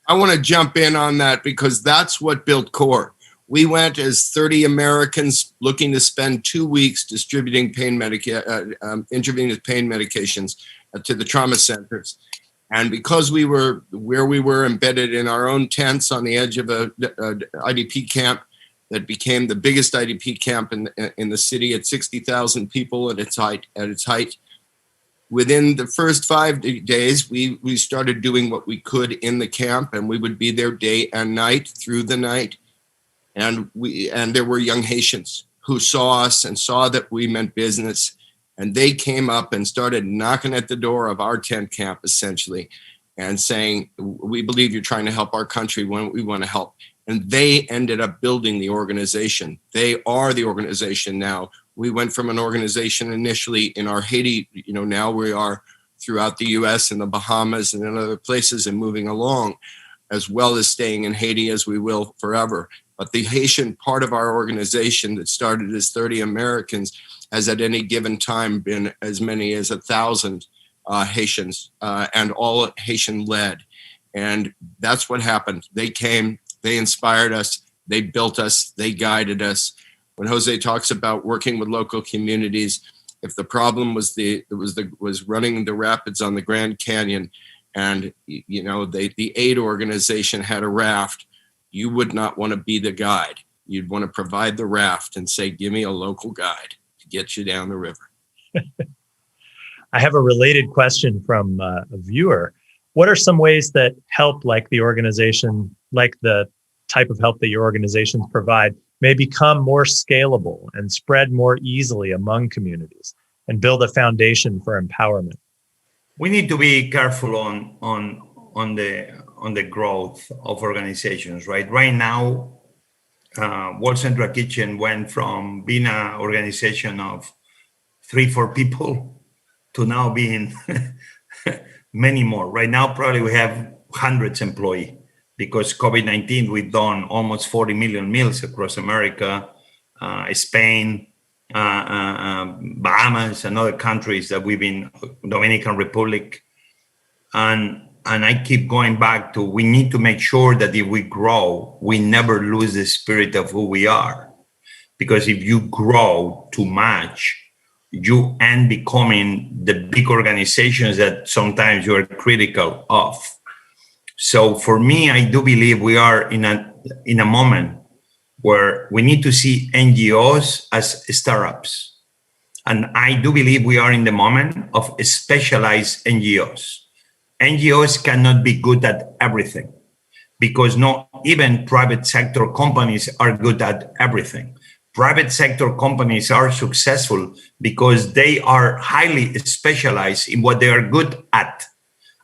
I want to jump in on that because that's what built CORE. We went as 30 Americans looking to spend 2 weeks distributing intravenous pain medications to the trauma centers. And because we were where we were embedded in our own tents on the edge of a IDP camp that became the biggest IDP camp in the city at 60,000 people at its height. Within the first 5 days, we started doing what we could in the camp, and we would be there day and night through the night. And there were young Haitians who saw us and saw that we meant business, and they came up and started knocking at the door of our tent camp, essentially, and saying, "We believe you're trying to help our country. We want to help." And they ended up building the organization. They are the organization now. We went from an organization initially in our Haiti, now we are throughout the US and the Bahamas and in other places and moving along, as well as staying in Haiti as we will forever. But the Haitian part of our organization that started as 30 Americans has at any given time been as many as 1,000 Haitians and all Haitian led. And that's what happened. They came, they inspired us, they built us, they guided us. When Jose talks about working with local communities, if the problem was running the rapids on the Grand Canyon, and the aid organization had a raft, you would not want to be the guide. You'd want to provide the raft and say, "Give me a local guide to get you down the river." I have a related question from a viewer. What are some ways that help, like the type of help that your organizations provide, may become more scalable and spread more easily among communities and build a foundation for empowerment? We need to be careful on the growth of organizations, right? Right now, World Central Kitchen went from being an organization of 3-4 people to now being many more. Right now, probably we have hundreds of employees. Because COVID-19, we've done almost 40 million meals across America, Spain, Bahamas, and other countries that we've been, Dominican Republic. And I keep going back to, we need to make sure that if we grow, we never lose the spirit of who we are. Because if you grow too much, you end becoming the big organizations that sometimes you are critical of. So for me, I do believe we are in a moment where we need to see NGOs as startups. And I do believe we are in the moment of specialized NGOs. NGOs cannot be good at everything because not even private sector companies are good at everything. Private sector companies are successful because they are highly specialized in what they are good at.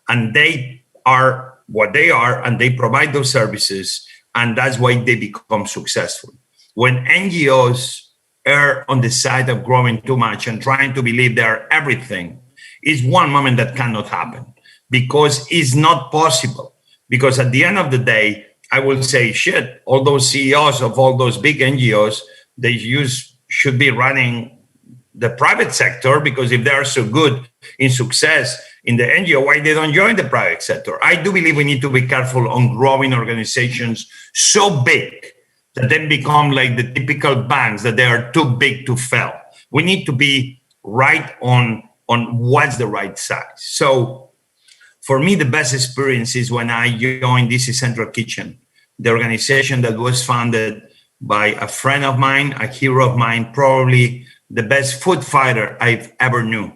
And they are what they are, and they provide those services, and that's why they become successful. When NGOs err on the side of growing too much and trying to believe they are everything, is one moment that cannot happen because it's not possible. Because at the end of the day, I will say, shit, all those CEOs of all those big NGOs, they should be running the private sector, because if they are so good in success in the NGO, why they don't join the private sector? I do believe we need to be careful on growing organizations so big that then become like the typical banks, that they are too big to fail. We need to be right on what's the right size. So for me, the best experience is when I joined DC Central Kitchen, the organization that was founded by a friend of mine, a hero of mine, probably the best food fighter I've ever knew.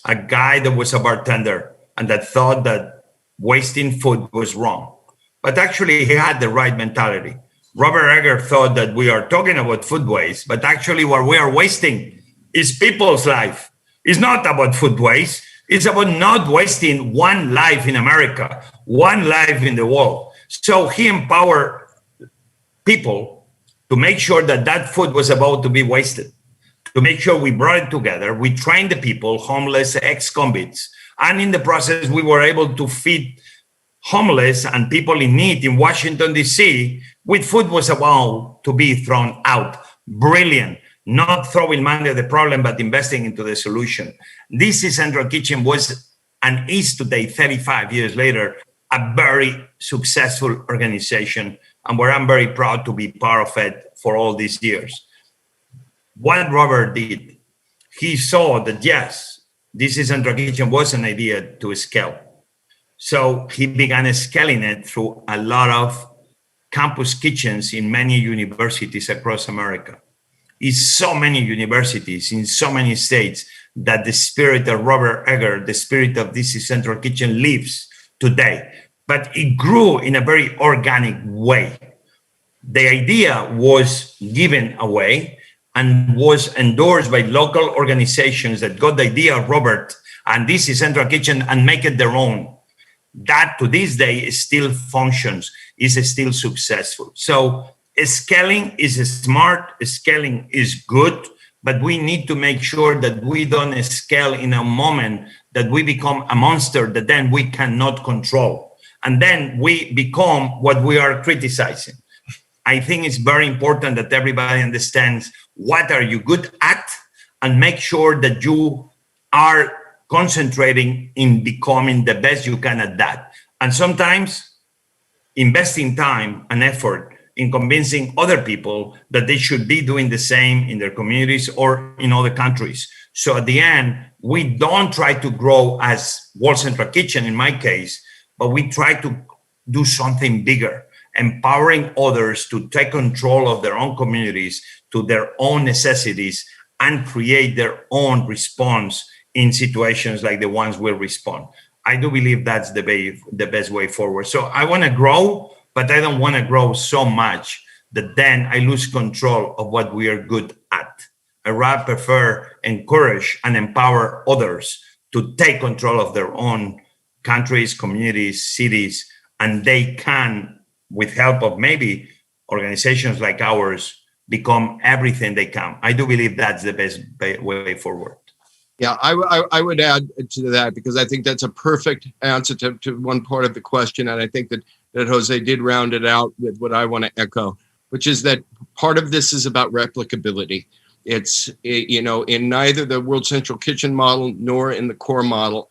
A guy that was a bartender and that thought that wasting food was wrong. But actually, he had the right mentality. Robert Egger thought that we are talking about food waste, but actually what we are wasting is people's life. It's not about food waste. It's about not wasting one life in America, one life in the world. So he empowered people to make sure that that food was about to be wasted, to make sure we brought it together. We trained the people, homeless, ex-convicts, and in the process, we were able to feed homeless and people in need in Washington, D.C. with food was about to be thrown out. Brilliant. Not throwing money at the problem, but investing into the solution. DC Central Kitchen was and is today, 35 years later, a very successful organization, and where I'm very proud to be part of it for all these years. What Robert did, he saw that, yes, DC Central Kitchen was an idea to scale. So he began scaling it through a lot of campus kitchens in many universities across America. It's so many universities in so many states that the spirit of Robert Egger, the spirit of DC Central Kitchen, lives today. But it grew in a very organic way. The idea was given away and was endorsed by local organizations that got the idea of Robert and DC Central Kitchen and make it their own. That to this day still functions, is still successful. So scaling is smart, scaling is good, but we need to make sure that we don't scale in a moment that we become a monster that then we cannot control. And then we become what we are criticizing. I think it's very important that everybody understands what are you good at and make sure that you are concentrating in becoming the best you can at that. And sometimes investing time and effort in convincing other people that they should be doing the same in their communities or in other countries. So at the end, we don't try to grow as World Central Kitchen in my case, but we try to do something bigger, empowering others to take control of their own communities, to their own necessities, and create their own response in situations like the ones we'll respond. I do believe that's the best way forward. So I want to grow, but I don't want to grow so much that then I lose control of what we are good at. I rather prefer encourage and empower others to take control of their own countries, communities, cities, and they can, with help of maybe organizations like ours, become everything they can. I do believe that's the best way forward. Yeah, I would add to that, because I think that's a perfect answer to one part of the question. And I think that Jose did round it out with what I want to echo, which is that part of this is about replicability. It's, in neither the World Central Kitchen model nor in the core model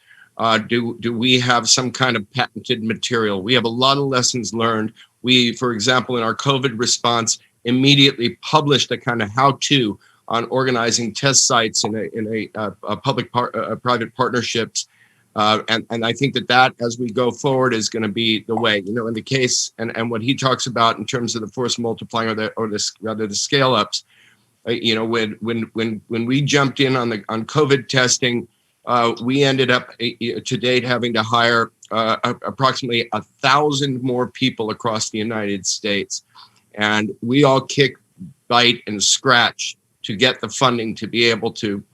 do we have some kind of patented material. We have a lot of lessons learned. We, for example, in our COVID response, immediately published a kind of how-to on organizing test sites in a public-private partnerships. And I think that as we go forward is going to be the way, in the case and what he talks about in terms of the force multiplying or the scale ups, when we jumped in on COVID testing, we ended up to date having to hire approximately 1,000 more people across the United States. And we all kick, bite, and scratch to get the funding to be able to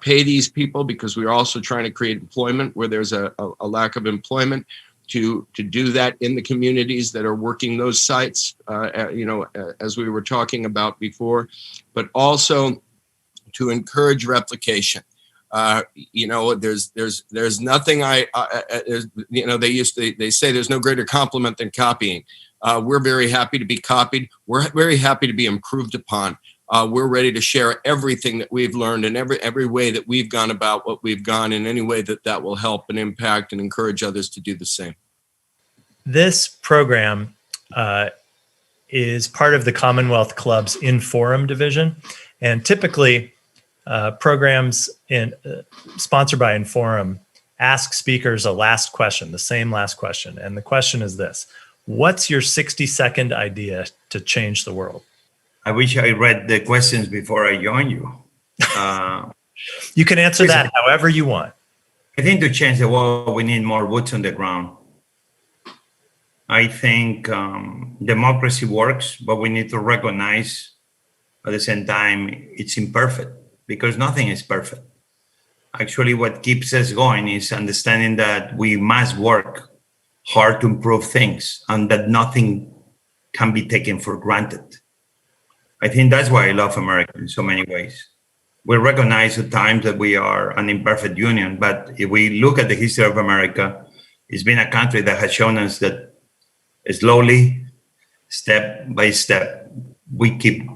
pay these people, because we're also trying to create employment where there's a lack of employment, to do that in the communities that are working those sites, as we were talking about before, but also to encourage replication. There's nothing they say there's no greater compliment than copying. We're very happy to be copied. We're very happy to be improved upon. We're ready to share everything that we've learned and every way that we've gone about what we've gone in any way that will help and impact and encourage others to do the same. This program is part of the Commonwealth Club's In-Forum division, and typically programs sponsored by In-Forum ask speakers a last question, the same last question. And the question is this: what's your 60-second idea to change the world? I wish I read the questions before I joined you. You can answer that however you want. I think to change the world, we need more boots on the ground. I think democracy works, but we need to recognize at the same time it's imperfect, because nothing is perfect. Actually, what keeps us going is understanding that we must work hard to improve things and that nothing can be taken for granted. I think that's why I love America in so many ways. We recognize at times that we are an imperfect union, but if we look at the history of America, it's been a country that has shown us that slowly, step by step, we keep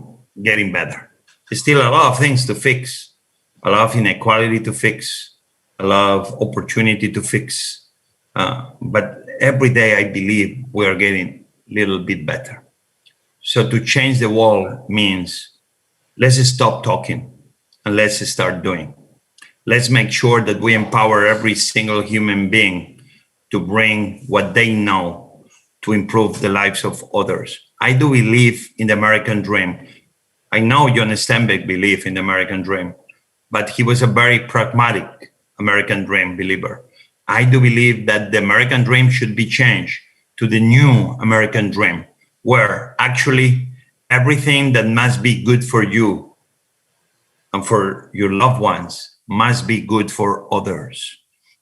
getting better. There's still a lot of things to fix, a lot of inequality to fix, a lot of opportunity to fix. But every day I believe we are getting a little bit better. So to change the world means let's stop talking and let's start doing. Let's make sure that we empower every single human being to bring what they know to improve the lives of others. I do believe in the American dream. I know John Steinbeck believed in the American dream, but he was a very pragmatic American dream believer. I do believe that the American dream should be changed to the new American dream, where actually everything that must be good for you and for your loved ones must be good for others.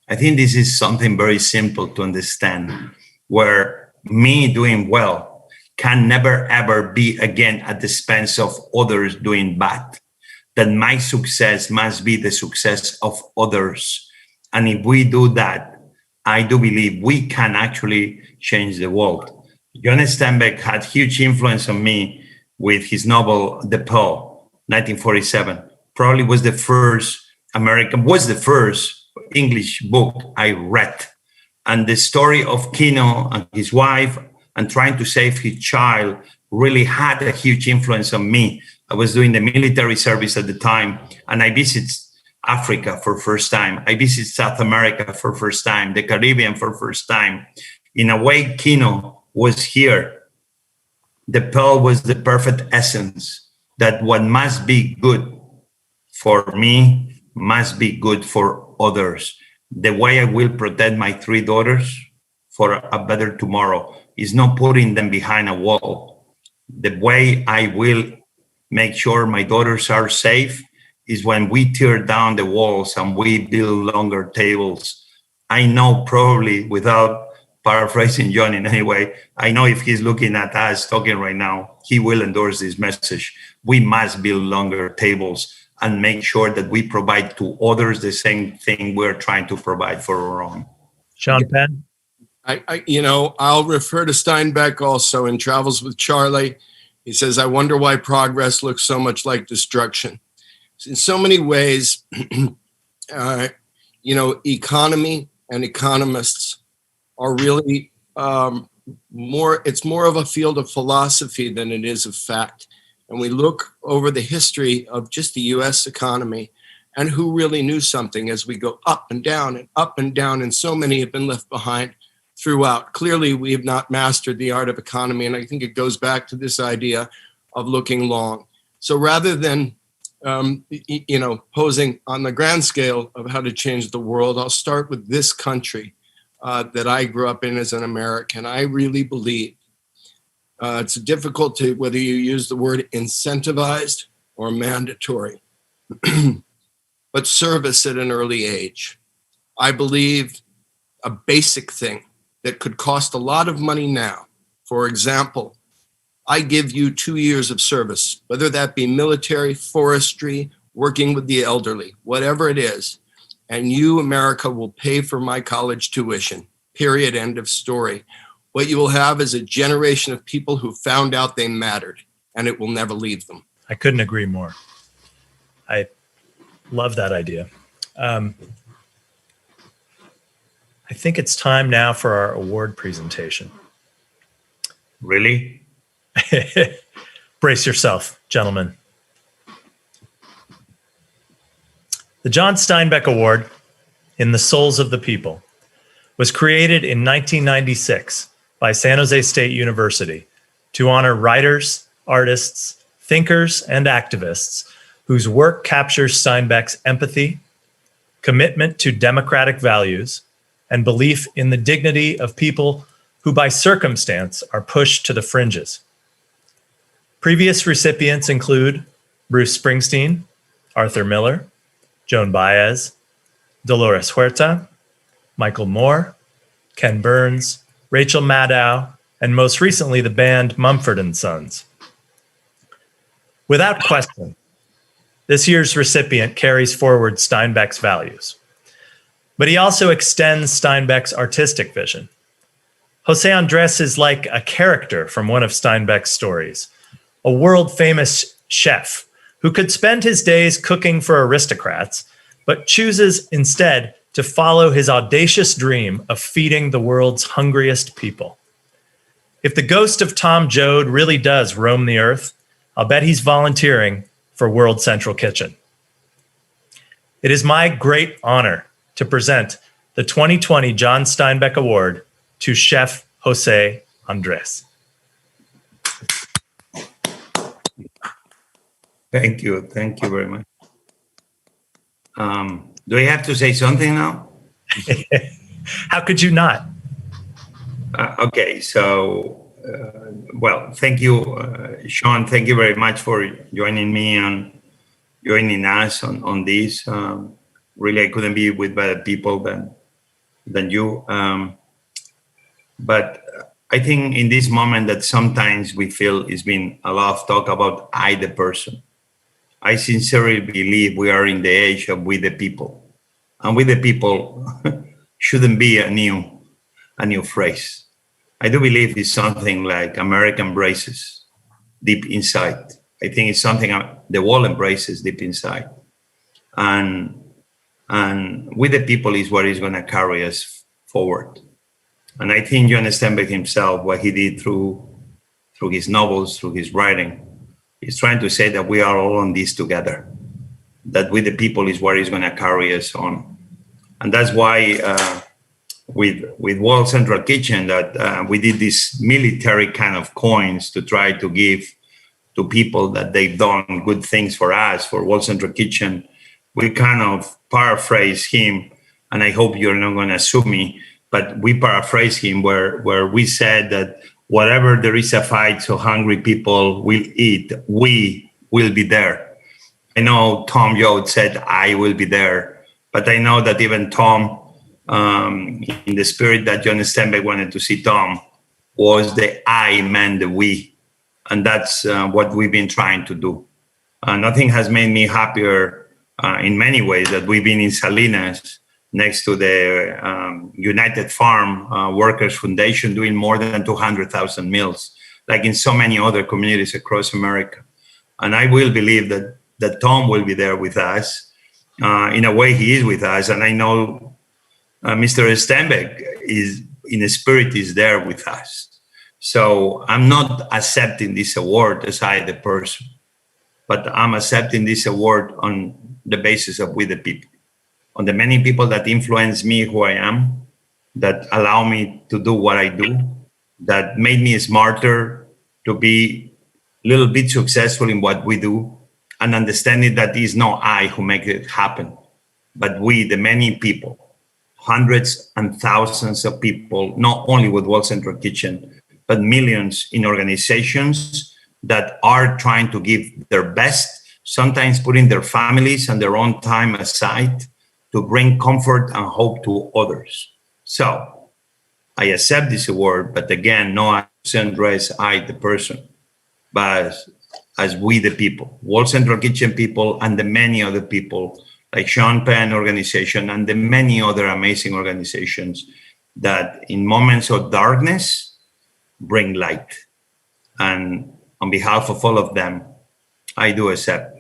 I think this is something very simple to understand, where me doing well can never ever be again at the expense of others doing bad. That my success must be the success of others. And if we do that, I do believe we can actually change the world. John Steinbeck had huge influence on me with his novel, The Pearl, 1947. Probably was the first English book I read. And the story of Kino and his wife and trying to save his child really had a huge influence on me. I was doing the military service at the time, and I visited Africa for first time. I visited South America for first time, the Caribbean for first time. In a way, Kino was here. The Pearl was the perfect essence that what must be good for me must be good for others. The way I will protect my 3 daughters for a better tomorrow is not putting them behind a wall. The way I will make sure my daughters are safe is when we tear down the walls and we build longer tables. I know, probably without paraphrasing John in any way, I know if he's looking at us talking right now, he will endorse this message. We must build longer tables and make sure that we provide to others the same thing we're trying to provide for our own. Sean Penn? I'll refer to Steinbeck also in Travels with Charlie. He says, I wonder why progress looks so much like destruction. In so many ways, economy and economists are really it's more of a field of philosophy than it is of fact. and we look over the history of just the US economy and who really knew something as we go up and down and up and down, and so many have been left behind throughout. Clearly, we have not mastered the art of economy, and I think it goes back to this idea of looking long. So rather than posing on the grand scale of how to change the world, I'll start with this country that I grew up in as an American. I really believe it's difficult to whether you use the word incentivized or mandatory, but service at an early age. I believe a basic thing that could cost a lot of money now. For example, I give you 2 years of service, whether that be military, forestry, working with the elderly, whatever it is, and you, America, will pay for my college tuition, period, end of story. What you will have is a generation of people who found out they mattered, and it will never leave them. I couldn't agree more. I love that idea. I think it's time now for our award presentation. Really? Brace yourself, gentlemen. The John Steinbeck Award in the Souls of the People was created in 1996 by San Jose State University to honor writers, artists, thinkers, and activists whose work captures Steinbeck's empathy, commitment to democratic values, and belief in the dignity of people who by circumstance are pushed to the fringes. Previous recipients include Bruce Springsteen, Arthur Miller, Joan Baez, Dolores Huerta, Michael Moore, Ken Burns, Rachel Maddow, and most recently the band Mumford & Sons. Without question, this year's recipient carries forward Steinbeck's values, but he also extends Steinbeck's artistic vision. Jose Andres is like a character from one of Steinbeck's stories, a world-famous chef who could spend his days cooking for aristocrats, but chooses instead to follow his audacious dream of feeding the world's hungriest people. If the ghost of Tom Joad really does roam the earth, I'll bet he's volunteering for World Central Kitchen. It is my great honor to present the 2020 John Steinbeck Award to Chef Jose Andres. Thank you very much. Do I have to say something now? How could you not? Okay, so, well, thank you, Sean. Thank you very much for joining me and joining us on this. Really, I couldn't be with better people than you. But I think in this moment that sometimes we feel it's been a lot of talk about I, the person. I sincerely believe we are in the age of we the people. And we the people shouldn't be a new phrase. I do believe it's something like America embraces deep inside. I think it's something the world embraces deep inside. And we the people is what is going to carry us forward. And I think John Steinbeck himself, what he did through his novels, through his writing, is trying to say that we are all on this together, that we the people is what is going to carry us on. And that's why with World Central Kitchen that we did this military kind of coins to try to give to people that they've done good things for us, for World Central Kitchen. We kind of paraphrase him, and I hope you're not going to sue me, but we paraphrase him where we said that whatever there is a fight so hungry people will eat, we will be there. I know Tom Joad said, I will be there, but I know that even Tom, in the spirit that John Steinbeck wanted to see Tom, was the I meant the we. And that's what we've been trying to do. Nothing has made me happier in many ways that we've been in Salinas next to the United Farm Workers Foundation doing more than 200,000 meals, like in so many other communities across America. And I will believe that Tom will be there with us. In a way, he is with us. And I know Mr. Steinbeck is, in a spirit, is there with us. So I'm not accepting this award as I, the person. but I'm accepting this award on the basis of we the people, on the many people that influence me who I am, that allow me to do what I do, that made me smarter, to be a little bit successful in what we do, and understanding that it's not I who make it happen, but we, the many people, hundreds and thousands of people, not only with World Central Kitchen, but millions in organizations that are trying to give their best, sometimes putting their families and their own time aside to bring comfort and hope to others. So I accept this award, but again, no as I, the person, but as we, the people, World Central Kitchen people, and the many other people like Sean Penn organization and the many other amazing organizations that in moments of darkness bring light. And on behalf of all of them, I do accept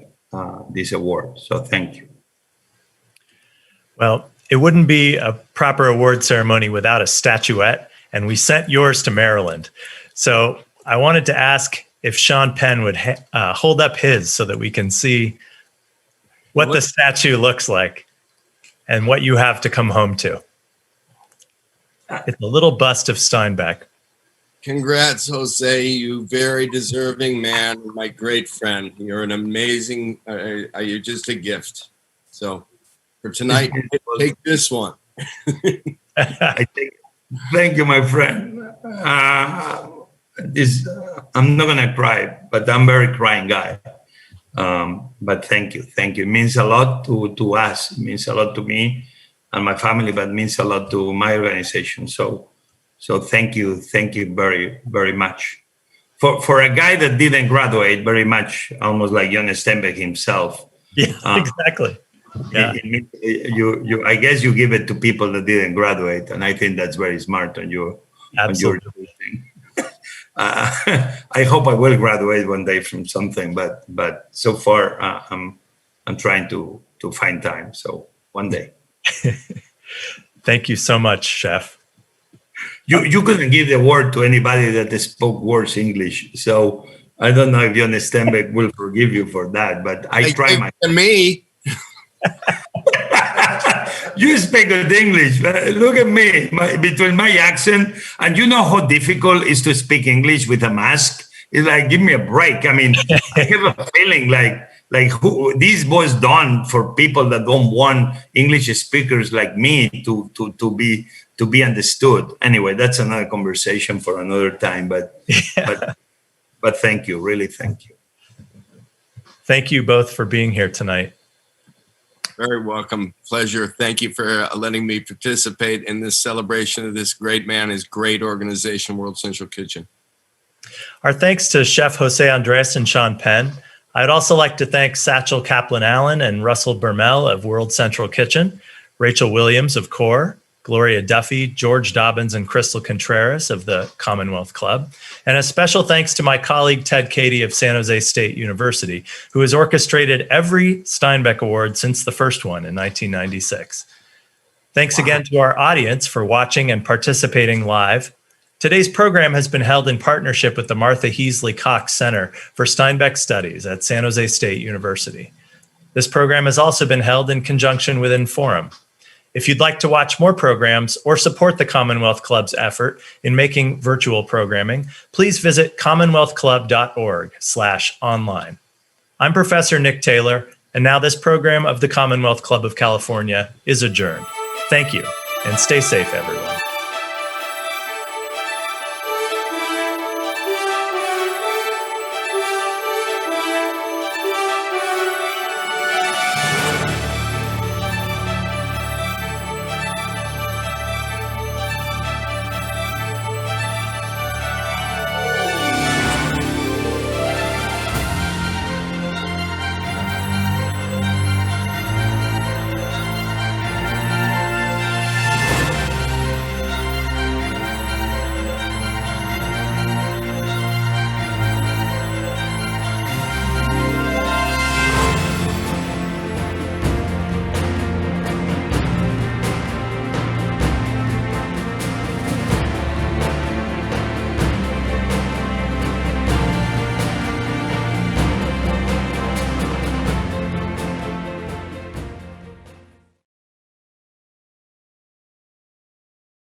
this award. So thank you. Well, it wouldn't be a proper award ceremony without a statuette, and we sent yours to Maryland. So I wanted to ask if Sean Penn would hold up his so that we can see what the statue looks like and what you have to come home to. It's a little bust of Steinbeck. Congrats, Jose. You very deserving man, my great friend. You're an amazing, you're just a gift. So for tonight, take this one. Thank you, my friend. I'm not gonna cry, but I'm a very crying guy. But thank you. It means a lot to us. It means a lot to me and my family, but it means a lot to my organization. So thank you very, very much. For a guy that didn't graduate, very much almost like John Steinbeck himself. Yeah, exactly. Yeah. You I guess you give it to people that didn't graduate, and I think that's very smart on you. Absolutely. On your thing. I hope I will graduate one day from something, but so far I'm trying to find time. So one day. Thank you so much, Chef. You couldn't give the award to anybody that spoke worse English, so I don't know if John Steinbeck will forgive you for that. But I try my. Me. You speak good English. Look at me, between my accent, and you know how difficult it is to speak English with a mask. It's like, give me a break. I mean, I have a feeling like who these boys done for people that don't want English speakers like me to be understood. Anyway, that's another conversation for another time. But thank you, really, thank you. Thank you both for being here tonight. Very welcome. Pleasure. Thank you for letting me participate in this celebration of this great man, his great organization, World Central Kitchen. Our thanks to Chef Jose Andres and Sean Penn. I'd also like to thank Satchel Kaplan-Allen and Russell Bermel of World Central Kitchen, Rachel Williams of CORE, Gloria Duffy, George Dobbins, and Crystal Contreras of the Commonwealth Club. And a special thanks to my colleague, Ted Cady of San Jose State University, who has orchestrated every Steinbeck Award since the first one in 1996. Thanks again to our audience for watching and participating live. Today's program has been held in partnership with the Martha Heasley Cox Center for Steinbeck Studies at San Jose State University. This program has also been held in conjunction with Inforum. If you'd like to watch more programs or support the Commonwealth Club's effort in making virtual programming, please visit commonwealthclub.org/online. I'm Professor Nick Taylor, and now this program of the Commonwealth Club of California is adjourned. Thank you, and stay safe, everyone.